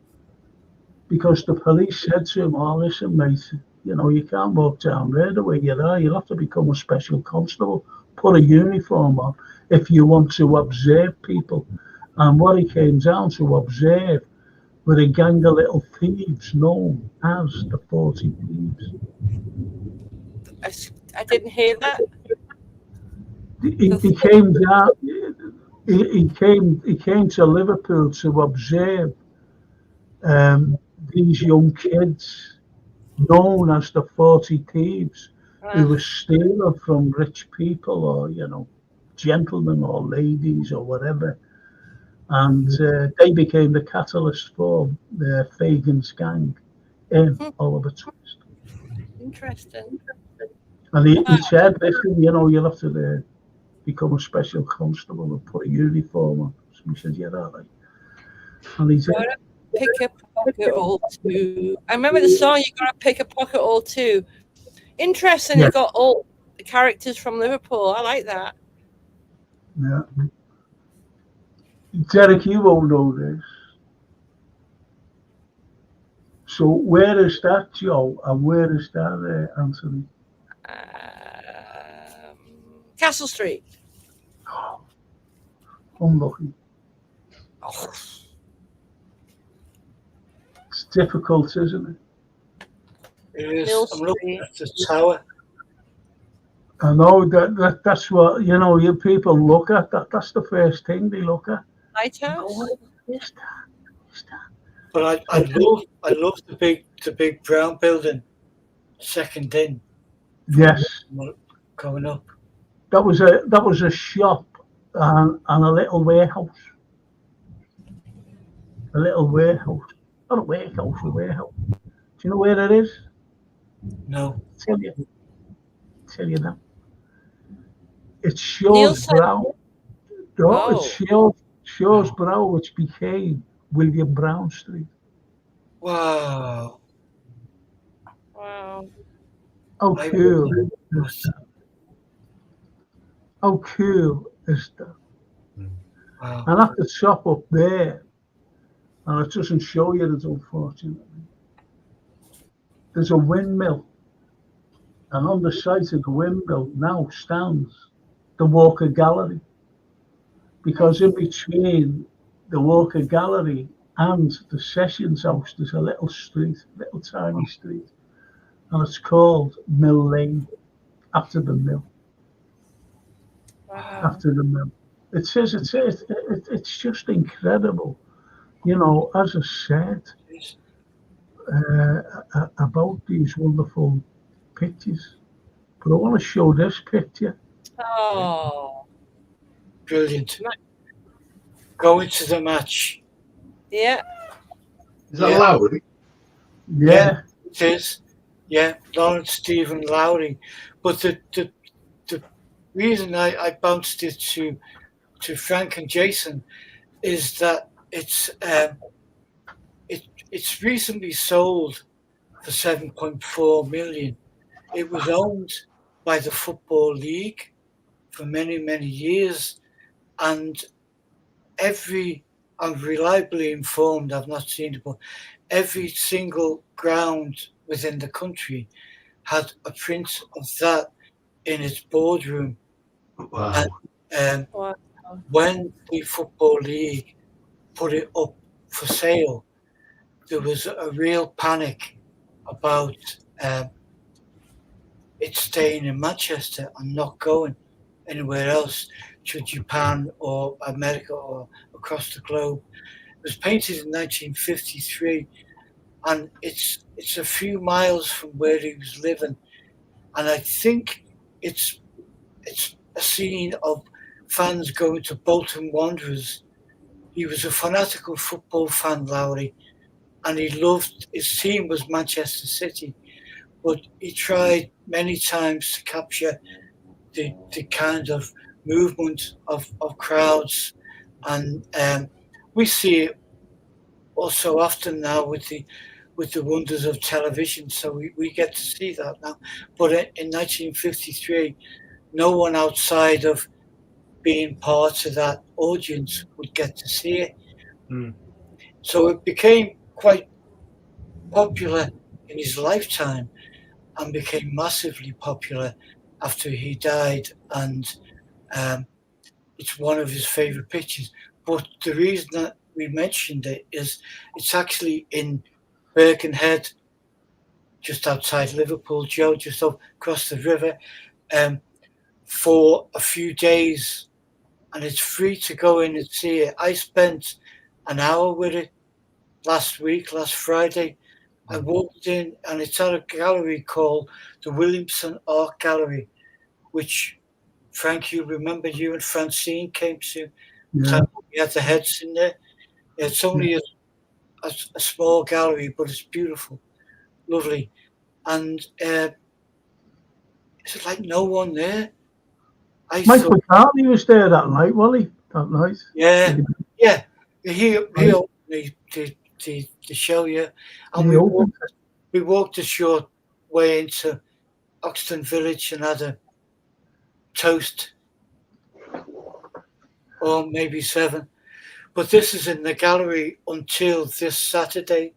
Because the police said to him, oh, listen, mate, you can't walk down there the way you are. You'll have to become a special constable, put a uniform on if you want to observe people. And what he came down to observe were a gang of little thieves known as the 40 Thieves. I didn't hear that. He came down. He came to Liverpool to observe these young kids known as the 40 Thieves who were stealing from rich people or gentlemen or ladies or whatever, and they became the catalyst for Fagin's gang in Oliver Twist. Interesting. And he said, listen, you'll have to become a special constable and put a uniform on. So he said, yeah, all right. And he said, pick a pocket or two. I remember the song, you got to pick a pocket or two. Interesting, you got all the characters from Liverpool. I like that. Yeah. Derek, you won't know this. So where is that, Joe? And where is that, Anthony? Castle Street. Unlucky. Oh, It's difficult, isn't it? It is. Mill I'm looking Street. at the tower. I know that's what, you people look at. That's the first thing they look at. Lighthouse. Oh, is that? But I love the big brown building, second in. Yes, Coming up. that was a shop and a little warehouse. A little warehouse. Not a warehouse, a warehouse. Do you know where it is? No. Tell you now. It's Neil Shaw's said- Brow. No, Oh. it's Shaw's Brow, which became William Brown Street. Wow. Wow. How I cool remember. is that? How cool is that? Wow. And at the top up there, and it doesn't show you it, unfortunately, there's a windmill. And on the site of the windmill now stands the Walker Gallery. Because in between the Walker Gallery and the Sessions House, there's a little street, little tiny street. And it's called Mill Lane, after the mill. Wow. After the mill. It's just incredible. As I said, about these wonderful pictures. But I want to show this picture. Oh. Brilliant. Going to the match. Yeah. Is that Yeah. Lowry? Yeah. It is. Yeah, Lawrence Stephen Lowry. But the reason I bounced it to Frank and Jason is that it's recently sold for 7.4 million. It was owned by the Football League for many, many years, and I'm reliably informed, I've not seen it, but every single ground within the country had a print of that in its boardroom. Wow. And Wow. when the Football League put it up for sale, there was a real panic about it staying in Manchester and not going anywhere else to Japan or America or across the globe. It was painted in 1953, and it's a few miles from where he was living, and I think it's a scene of fans going to Bolton Wanderers. He was a fanatical football fan, Lowry, and he loved, his team was Manchester City, but he tried many times to capture the kind of movement of crowds, and we see it also often now with the wonders of television, so we get to see that now. But in 1953, no one outside of being part of that audience would get to see it. So it became quite popular in his lifetime and became massively popular after he died, and it's one of his favorite pictures. But the reason that we mentioned it is it's actually in Birkenhead, just outside Liverpool, Joe, just across the river, for a few days, and it's free to go in and see it. I spent an hour with it last Friday. I walked in, and it's at a gallery called the Williamson Art Gallery, which, Frank, you remember you and Francine came to. Yeah. We had the heads in there. It's only a small gallery, but it's beautiful, lovely. And it's like no one there. Mike McCartney was there that night, wasn't he? That night. Yeah. He opened the show, yeah. And we walked a short way into Oxton Village and had a toast, or maybe 7. But this is in the gallery until this Saturday.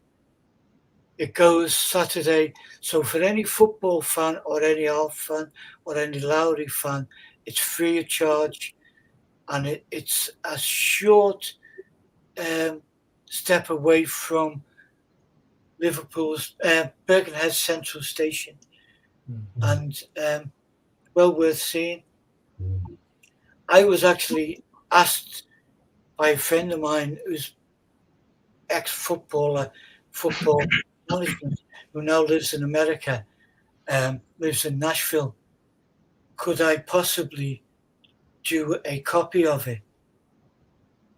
It goes Saturday. So for any football fan or any Alf fan or any Lowry fan, it's free of charge, and it's a short step away from Liverpool's Birkenhead Central Station, and well worth seeing. I was actually asked by a friend of mine who's ex-footballer, football management, who now lives in America, lives in Nashville, could I possibly do a copy of it?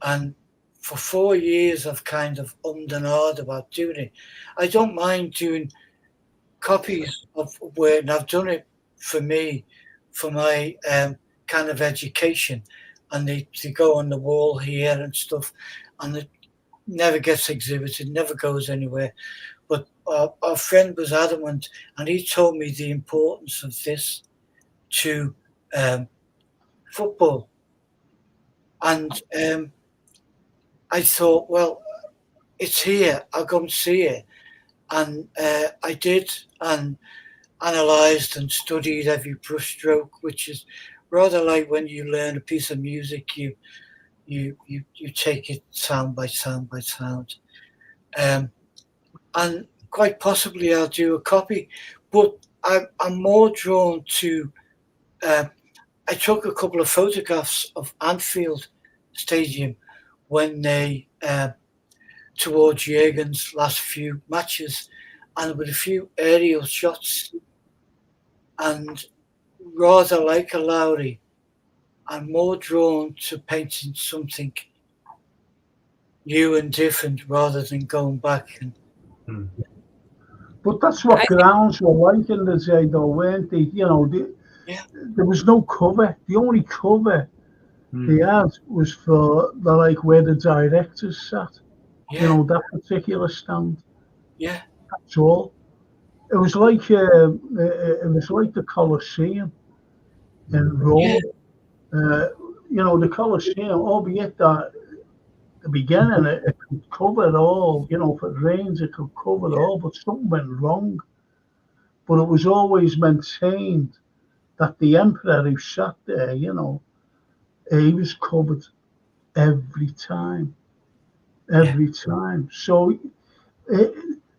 And for 4 years, I've kind of ummed and ahed about doing it. I don't mind doing copies of where, and I've done it for me, for my kind of education, and they go on the wall here and stuff, and it never gets exhibited, never goes anywhere. But our friend was adamant, and he told me the importance of this to football. And I thought, well, it's here, I'll go and see it. And I did, and analysed and studied every brushstroke, which is rather like when you learn a piece of music, you take it sound by sound by sound. And quite possibly I'll do a copy, but I'm more drawn to, I took a couple of photographs of Anfield Stadium when they, towards Jurgen's last few matches, and with a few aerial shots, and rather like a Lowry, I'm more drawn to painting something new and different rather than going back and. But that's what grounds were like in the day, though, weren't they? You know, there was no cover. The only cover they had was for the like where the directors sat. You know, that particular stand. Yeah, that's all. It was like the Colosseum in Rome. You know, the Colosseum, albeit that the beginning it could cover it all. You know, if it rains, it could cover it all. But something went wrong. But it was always maintained that the emperor who sat there, you know, he was covered every time. Every time. So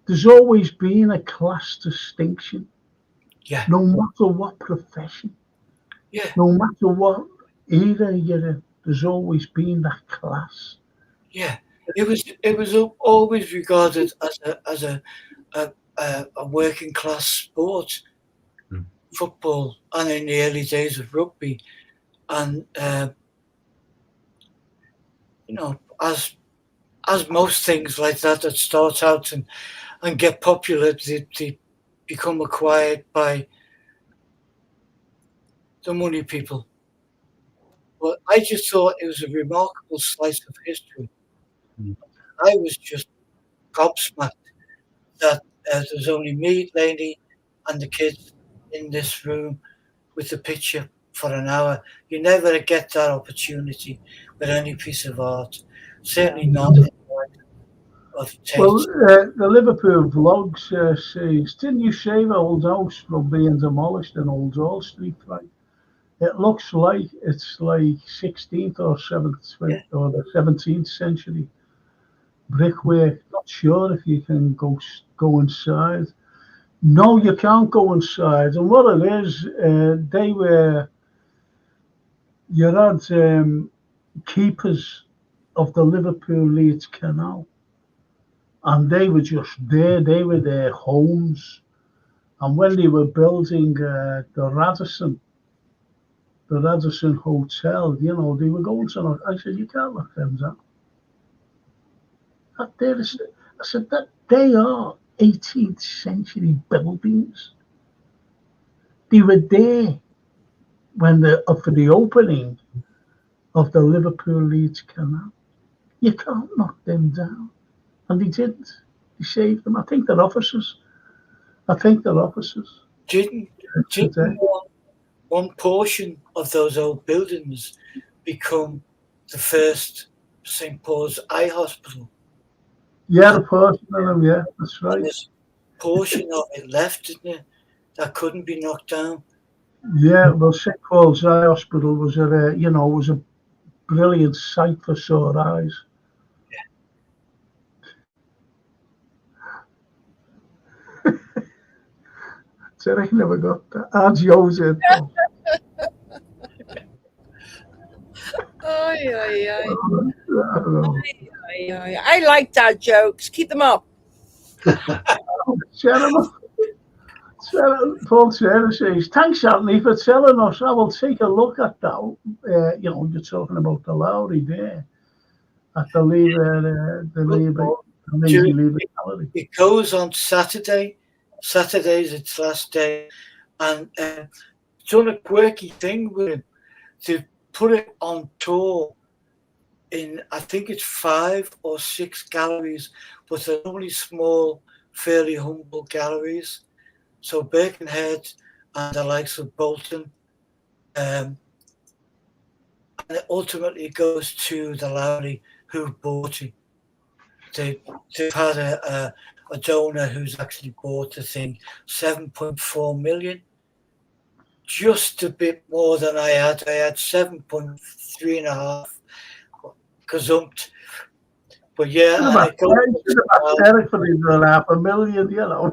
there's always been a class distinction. Yeah. No matter what profession. Yeah. No matter what era you're in, there's always been that class. Yeah. It was always regarded as a working class sport, football, and in the early days of rugby, and you know, as most things like that start out and get popular, they become acquired by the money people. But I just thought it was a remarkable slice of history. I was just gobsmacked that there's only me, Lainey, and the kids in this room with the picture for an hour. You never get that opportunity with any piece of art. Certainly not. Well, the Liverpool vlogs says, didn't you save Old House from being demolished in Old Hall Street, right? It looks like it's like 16th or 17th or the 17th century brickwork. Not sure if you can go inside. No, you can't go inside. And what it is, you had keepers of the Liverpool Leeds Canal. And they were just there. They were their homes. And when they were building the Radisson Hotel, you know, they were going to. I said, you can't lock them down. I said that they are 18th century buildings. They were there when for the opening of the Liverpool Leeds Canal. You can't knock them down. And they didn't. They saved them. I think they're officers. Didn't one portion of those old buildings become the first St. Paul's Eye Hospital? Yeah, the portion of them, yeah, that's right. portion of it left, didn't it? That couldn't be knocked down. Yeah, well, St Paul's Eye Hospital was was a brilliant sight for sore eyes. So I never got that. How'd yours it? I like dad jokes. Keep them up. Paul Sarah says, thanks, Anthony, for telling us. I will take a look at that. You're talking about the Lowry there at the Lazy Lever Gallery. It goes on Saturday. Saturday's its last day. And done a quirky thing with him. To put it on tour in, I think it's 5 or 6 galleries, but they're only small, fairly humble galleries. So Birkenhead and the likes of Bolton. And it ultimately goes to the Lowry who bought it. They've had a donor who's actually bought the thing, 7.4 million. Just a bit more than I had. I had 7.3.5 gazumped. But yeah, and it goes for these $500,000, you know.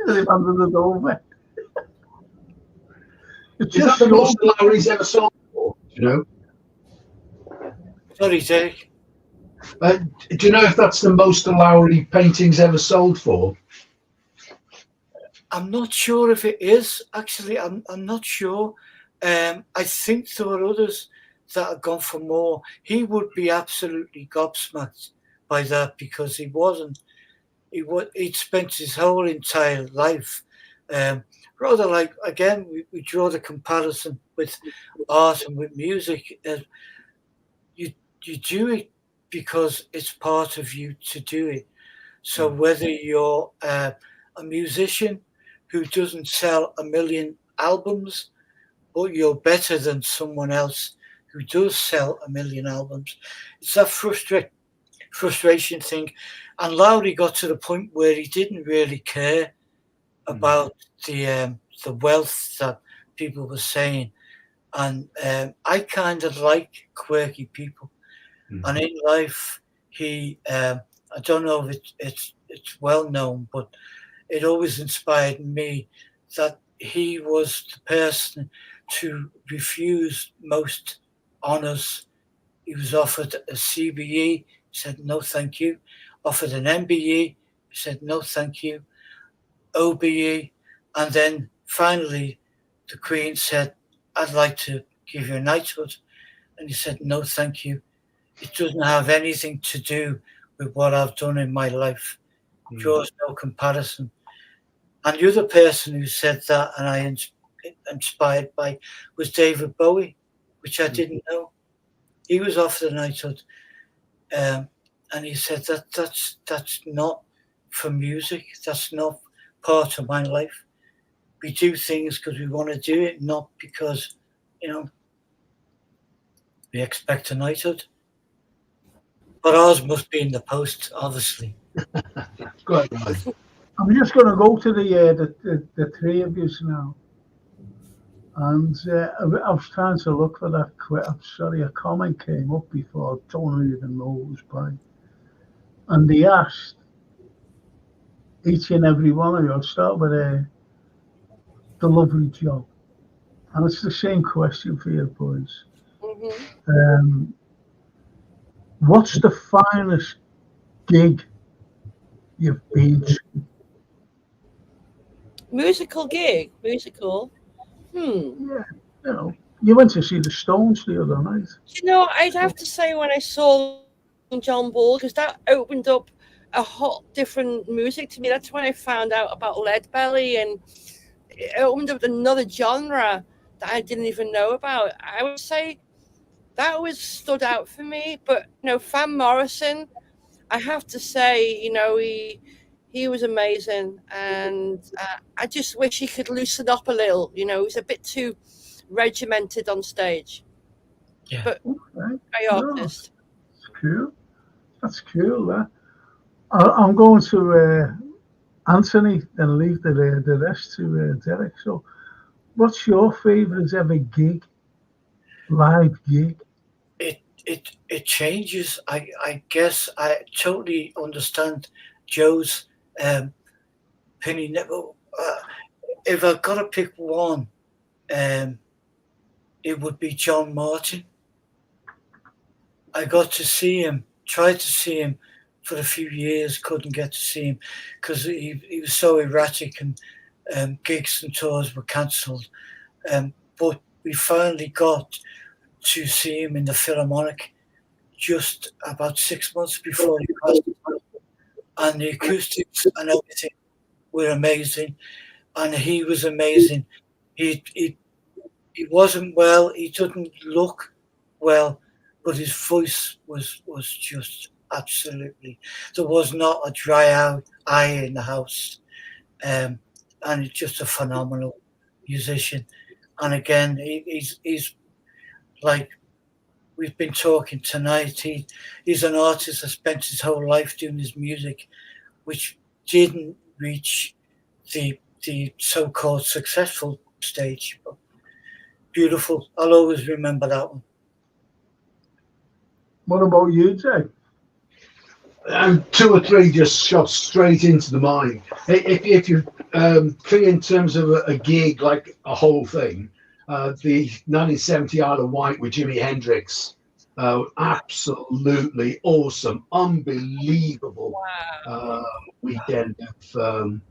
They've handed it over. Is that the most Lowry's ever sold for? Do you know? Sorry, Jake. Do you know if that's the most Lowry paintings ever sold for? I'm not sure if it is. Actually, I'm not sure. I think there were others that have gone for more. He would be absolutely gobsmacked by that because he'd spent his whole entire life. Rather like, again, we draw the comparison with art and with music. You do it because it's part of you to do it. So whether you're a musician who doesn't sell 1 million albums, but you're better than someone else who does sell 1 million albums, it's that frustration thing. And Lowry got to the point where he didn't really care about the wealth that people were saying. And I kind of like quirky people. And in life, he, I don't know if it's well known, but it always inspired me that he was the person to refuse most honours. He was offered a CBE, he said no thank you. Offered an MBE, he said no thank you. OBE, and then finally the Queen said, I'd like to give you a knighthood. And he said no thank you. It doesn't have anything to do with what I've done in my life. Draws no comparison. And the other person who said that, and I inspired by, was David Bowie, which I didn't know. He was offered a knighthood, and he said that's not for music. That's not part of my life. We do things because we want to do it, not because, we expect a knighthood. But ours must be in the post, obviously. Quite right. I'm just going to go to the three of you now. And I was trying to look for that I'm sorry, a comment came up before. I don't even know who it was by. And they asked each and every one of you, I'll start with the lovely Joe. And it's the same question for you boys. What's the finest gig you've been to? Musical gig? Musical? Yeah, you went to see the Stones the other night. I'd have to say when I saw John Ball, because that opened up a whole different music to me. That's when I found out about Leadbelly, and it opened up another genre that I didn't even know about. I would say that always stood out for me. But Van Morrison, I have to say, he was amazing, and I just wish he could loosen up a little. He's a bit too regimented on stage. Yeah. But great artist. That's cool. That's cool. I'm going to Anthony, and leave the rest to Derek. So, what's your favourite ever gig, live gig? It changes. I guess I totally understand Joe's opinion. If I've got to pick one, it would be John Martin. I got to see him, tried to see him for a few years, couldn't get to see him because he was so erratic and gigs and tours were cancelled. But we finally got to see him in the Philharmonic just about 6 months before he passed. And the acoustics and everything were amazing. And he was amazing. He wasn't well, he didn't look well, but his voice was just absolutely, there was not a dry eye in the house. And he's just a phenomenal musician. And again, he's like we've been talking tonight. He's an artist that spent his whole life doing his music, which didn't reach the so-called successful stage. But beautiful. I'll always remember that one. What about you, Jay? And two or three just shot straight into the mind. If you think in terms of a gig, like a whole thing, the 1970 Isle of Wight with Jimi Hendrix, absolutely awesome, unbelievable weekend of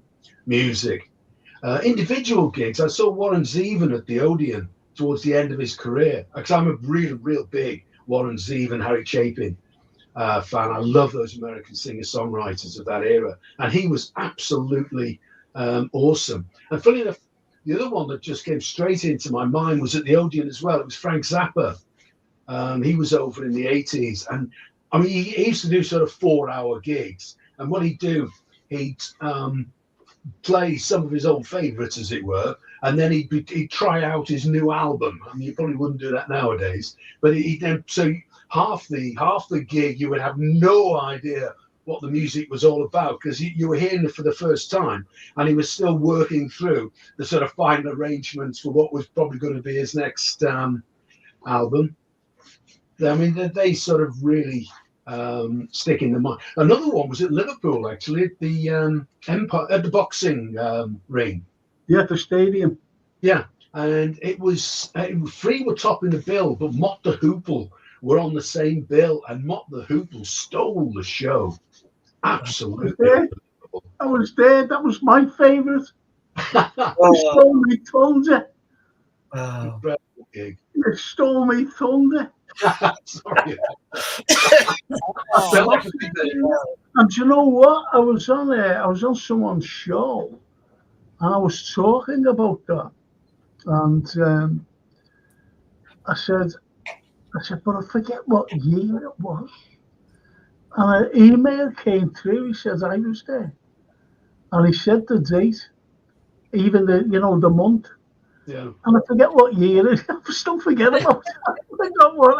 music. Individual gigs, I saw Warren Zevon at the Odeon towards the end of his career, because I'm a real big Warren Zevon, Harry Chapin fan. I love those American singer-songwriters of that era, and he was absolutely awesome. And funny enough, the other one that just came straight into my mind was at the Odeon as well. It was Frank Zappa. He was over in the 80s, and I mean he used to do sort of 4-hour gigs, and what he'd do, he'd play some of his old favourites, as it were, and then he'd try out his new album. I mean, you probably wouldn't do that nowadays, but he then, so half the gig you would have no idea what the music was all about, because you were hearing it for the first time, and he was still working through the sort of final arrangements for what was probably going to be his next album. I mean, they sort of really stick in the mind. Another one was at Liverpool, actually, at the Empire, at the boxing ring. Yeah, the stadium. Yeah, and it was three were topping the bill, but Mott the Hoople were on the same bill, and Mott the Hoople stole the show. Absolutely. I was there. That was my favourite. He stole me thunder. Incredible gig. It stole me thunder. Sorry. And do you know what? I was on someone's show, and I was talking about that, and I said, but I forget what year it was. And an email came through. He said I was there, and he said the date, even the month. Yeah. And I forget what year it is. I still forget about it. I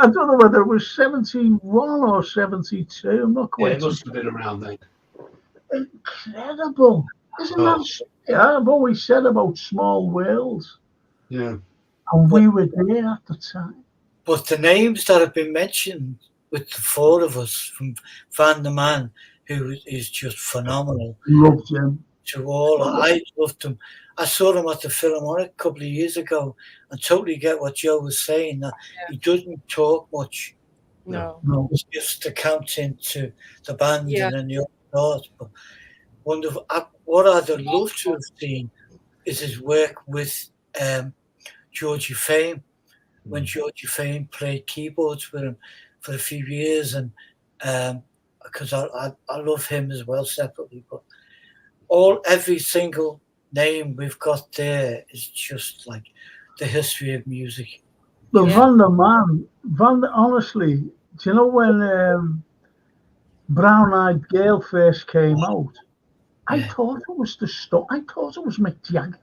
don't know whether it was 71 or 72. I'm not quite sure. It must have been around then. Incredible. Isn't that? Yeah, I've always said about small worlds. Yeah. And we were there at the time. But the names that have been mentioned with the four of us, from Van der Man, who is just phenomenal. Loved him. To all, I loved him. I saw them at the Philharmonic a couple of years ago, and totally get what Joe was saying, that he doesn't talk much. No. It's just accounting to the band and the art. But wonderful. What I'd love to have seen is his work with Georgie Fame, when Georgie Fame played keyboards with him for a few years, and because I love him as well separately, but every single name we've got there is just like the history of music. But Van der Man, honestly, do you know when Brown Eyed Girl first came out? I thought it was I thought it was Mick Jagger.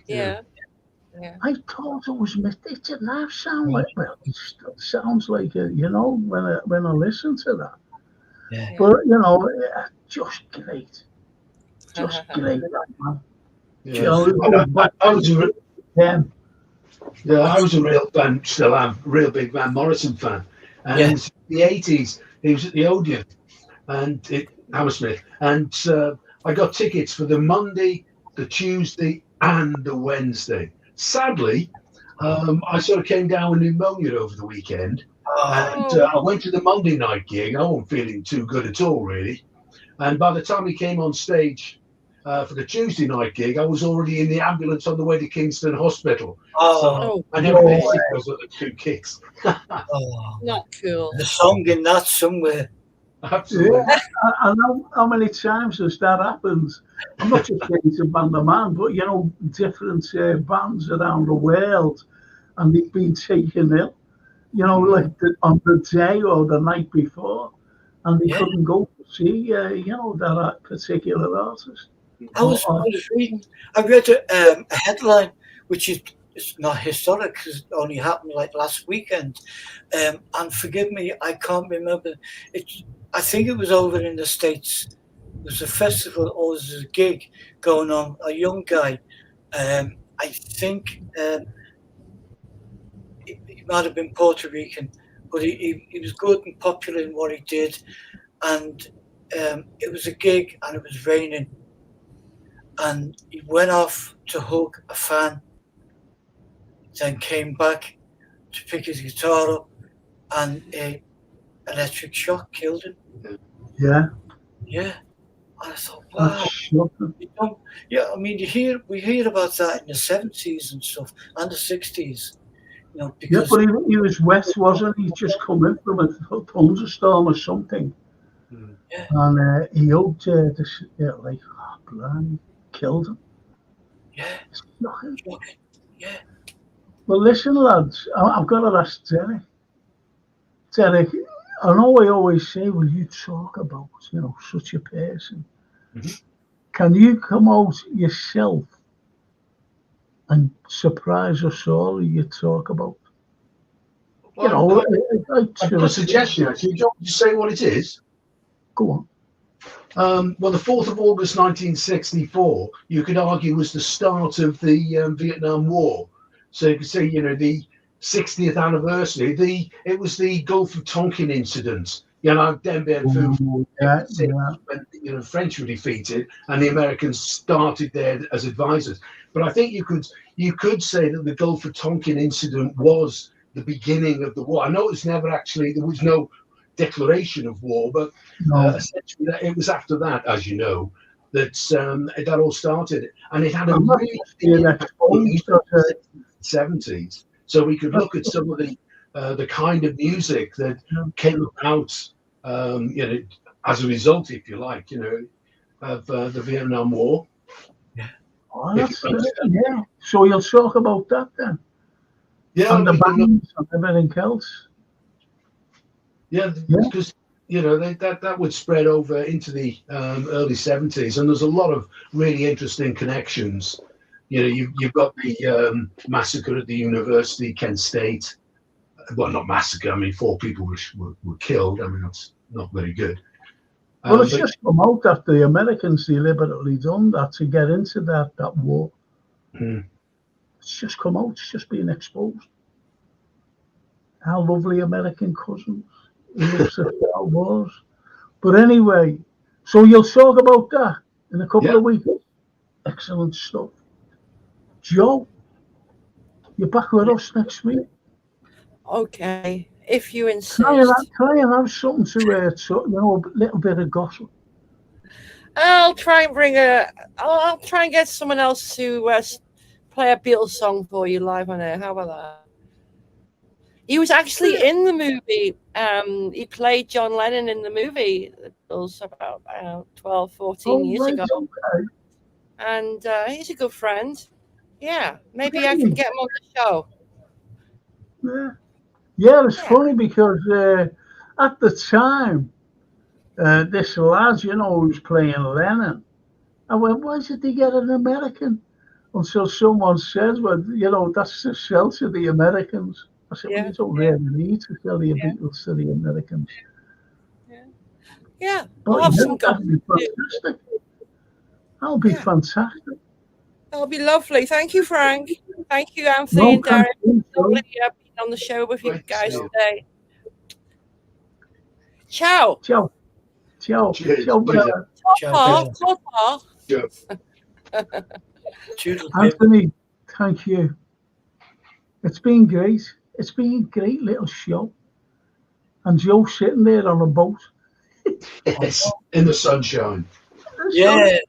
Yeah. I thought it was Mick. It didn't have sound like, well, it sounds like it, when I listen to that. Yeah. But just great. Just great, that man. Yeah. You know, I was a yeah, I was a real fan, still am, a real big Van Morrison fan. And in the 80s, he was at the Odeon and Hammersmith. And I got tickets for the Monday, the Tuesday, and the Wednesday. Sadly, I sort of came down with pneumonia over the weekend. And I went to the Monday night gig. I wasn't feeling too good at all, really. And by the time he came on stage for the Tuesday night gig, I was already in the ambulance on the way to Kingston Hospital. So I never made it those other 2 kicks. Not cool. The song in that somewhere. Absolutely. Yeah, I know how many times as that happens. I'm not just saying to Band of Man, but, you know, different bands around the world, and they've been taken ill, you know, like on the day or the night before, and they couldn't go to see, you know, that particular artist. I read a headline, which is it's not historic because it only happened like last weekend. And forgive me, I can't remember. I think it was over in the States. It was a festival or it was a gig going on. A young guy, I think he might have been Puerto Rican, but he was good and popular in what he did. And it was a gig and it was raining. And he went off to hug a fan, then came back to pick his guitar up, and a electric shock killed him. Yeah. Yeah. And I thought, wow. Yeah, I mean, we hear about that in the 70s and stuff, and the 60s. You know, because but he was wet, wasn't he? He just come in from a thunderstorm or something. Yeah. And he hugged this, like, blind, killed him. Yeah. Shocking. Yeah. Well, listen, lads, I've got to ask Derek. Derek, I know I always say, will you talk about, you know, such a person? Can you come out yourself and surprise us all you talk about? Well, You know, I've got a suggestion, actually. Do you want to say what it is? Go on. Well, the 4th of August 1964, you could argue, was the start of the Vietnam War. So you could say, you know, the 60th anniversary. It was the Gulf of Tonkin incident. You know, Dien Bien Phu, when you know, French were defeated and the Americans started there as advisors. But I think you could say that the Gulf of Tonkin incident was the beginning of the war. I know it's never actually, there was no declaration of war, but essentially it was after that, as you know, that that all started, and it had a really big impact on the 70s. So we could look at some of the kind of music that came about, you know, as a result, if you like, you know, of the Vietnam War. Yeah. Oh, that's yeah. So you'll talk about that then. Yeah, and the bands and everything else. Yeah, because you know that would spread over into the early 70s, and there's a lot of really interesting connections. You know, you've got the massacre at the university, Kent State. Well, not massacre. I mean, 4 people were killed. I mean, that's not very good. Well, it's just come out that the Americans deliberately done that to get into that war. It's just come out. It's just being exposed. Our lovely American cousins who lives at our wars. But anyway, so you'll talk about that in a couple of weeks. Excellent stuff. Joe, you're back with us next week. Okay, if you insist. Try and have something to you know, a little bit of gossip. I'll try and get someone else to play a Beatles song for you live on air. How about that? He was actually in the movie. He played John Lennon in the movie. It was about 12, 14 years ago. Okay. And he's a good friend. Yeah, maybe I can get him on the show. Yeah, it's funny because at the time, this lad, you know, who was playing Lennon, I went, why did they get an American? Until someone said, well, you know, that's to sell to the Americans. I said, well, you don't really need to sell your Beatles to the Americans. Yeah, but we'll have some that'd be fantastic. That'll be fantastic. That'll be lovely. Thank you, Frank. Thank you, Anthony No, and Darren. thank you. Lovely being on the show with you Great to guys see you. today. Ciao. Ciao. Ciao. Cheers. Ciao. Cheers. Ciao. Ciao. Toodle. Anthony, thank you. It's been great. It's been a great little show. And Joe sitting there on a boat. Yes, in the sunshine. Yeah.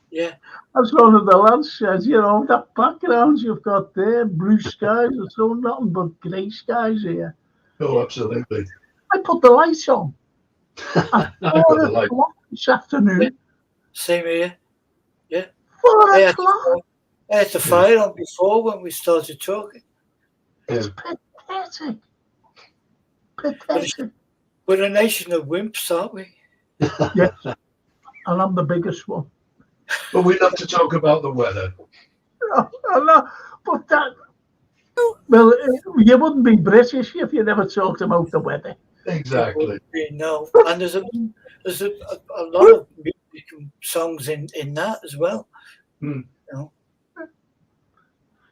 Yeah. As one of the lads says, you know, that background you've got there, blue skies, there's so nothing but grey skies here. Oh, absolutely. I put the lights on. I got the light. This afternoon. Same here. Yeah. 4 I o'clock. had the fire on before when we started talking. It's pathetic. Pathetic. We're a nation of wimps, aren't we? Yes. And I'm the biggest one. But we love to talk about the weather. I know, but that, well, you wouldn't be British if you never talked about the weather. Exactly. No. And there's a lot of music and songs in that as well. Hmm. You know?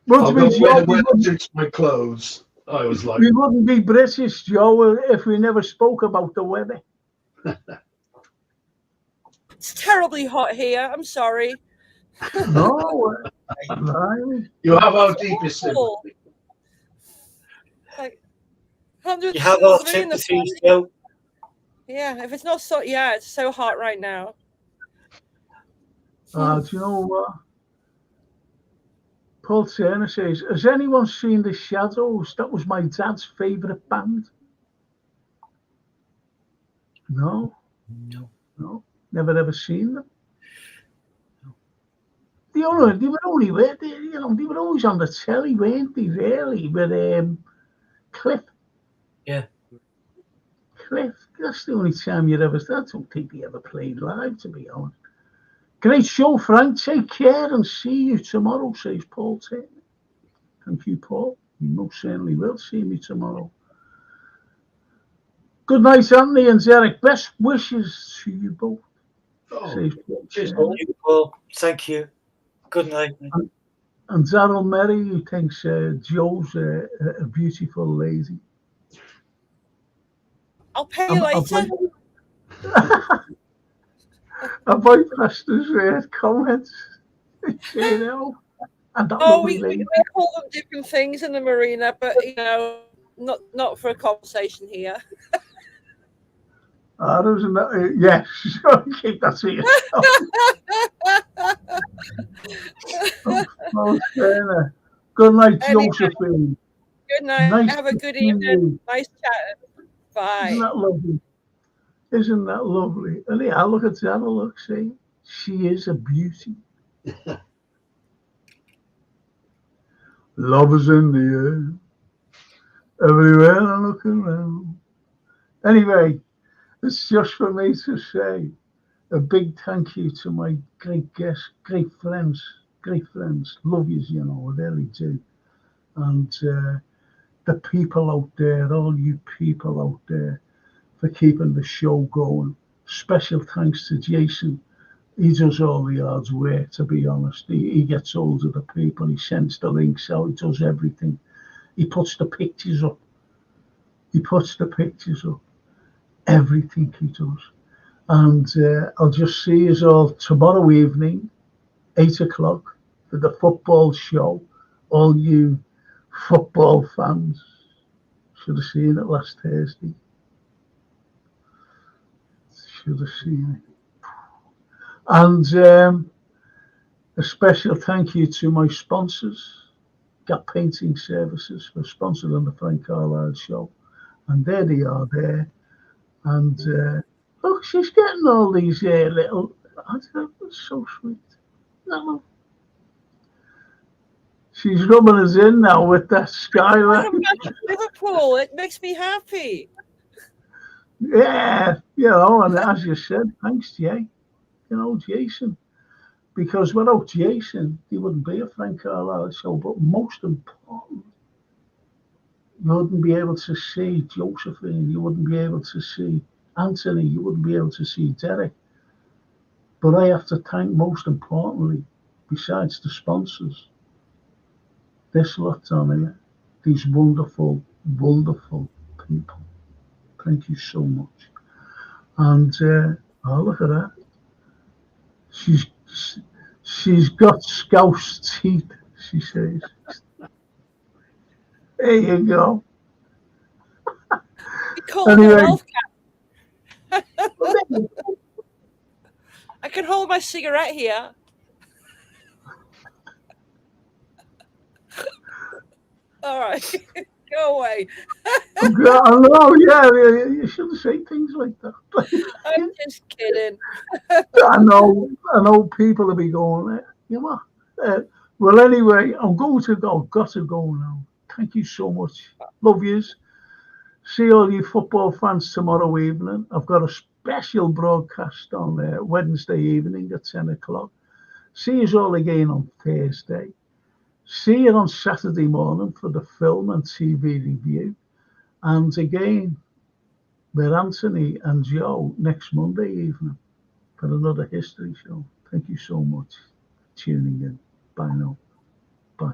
But I'll we, go Joe, where the weather suits my clothes. I was like, we wouldn't be British, Joe, if we never spoke about the weather. It's terribly hot here. I'm sorry. No, blimey. you have our deepest Awful. sympathy. Like 100 You have our degree in the sympathies, sun. Joe. Yeah, if it's not so, yeah, it's so hot right now. Do you know what? Paul Turner says, has anyone seen The Shadows? That was my dad's favourite band. No. Never ever seen them. They were only, they were always on the telly, weren't they, really, with Cliff. Yeah. Cliff, that's the only time you ever, I don't think he ever played live, to be honest. Great show, Frank. Take care and see you tomorrow, says Paul Turner. Thank you, Paul. You most certainly will see me tomorrow. Good night, Anthony and Derek. Best wishes to you both. Oh, Cheers, Paul. Thank you. Good night. And Darryl Merry, who thinks Joe's a beautiful lady. I'll pay you later. I bypassed his comments. You know, and that Oh, lovely we lady. call them different things in the marina, but you know, not for a conversation here. Isn't that, yes, keep that to yourself. Good night, Anyway, Josephine. Good night. Nice Have a to good see evening. you. Nice chatting. Bye. Isn't that lovely? Isn't that lovely? And yeah, look at that. Look, see, she is a beauty. Love is in the air, everywhere I look around. Anyway, it's just for me to say a big thank you to my great guests, great friends. Love yous, you know, I really do. And the people out there, all you people out there, for keeping the show going. Special thanks to Jason. He does all the hard work, to be honest. He gets hold of the people, he sends the links out, he does everything. He puts the pictures up. Everything he does. And I'll just see you all tomorrow evening, 8 o'clock, for the football show. All you football fans should have seen it last Thursday. Should have seen it. And a special thank you to my sponsors, Gap Painting Services, for sponsoring the Frank Carlyle Show. And there they are there. And look, she's getting all these little, that's so sweet. No. She's rubbing us in now with that skyline. Liverpool, it makes me happy. Yeah, you know, and as you said, thanks, Jay. You know, Jason. Because without Jason, there wouldn't be a Frank Carlyle Show. But most important, you wouldn't be able to see Josephine. You wouldn't be able to see Anthony. You wouldn't be able to see Derek. But I have to thank, most importantly, besides the sponsors, this lot on here, these wonderful, wonderful people. Thank you so much. And oh, look at that. She's got scouse teeth, she says. There you go. You call it Anyway. a health cap. I can hold my cigarette here. All right. Go away. I know, yeah, you shouldn't say things like that. I'm just kidding. I know people will be going, you know. Well, anyway, I'm going to go. Got to go now. Thank you so much. Love yous. See all you football fans tomorrow evening. I've got a special broadcast on Wednesday evening at 10 o'clock. See you all again on Thursday. See you on Saturday morning for the film and TV review. And again, with Anthony and Joe next Monday evening for another history show. Thank you so much for tuning in. Bye now. Bye.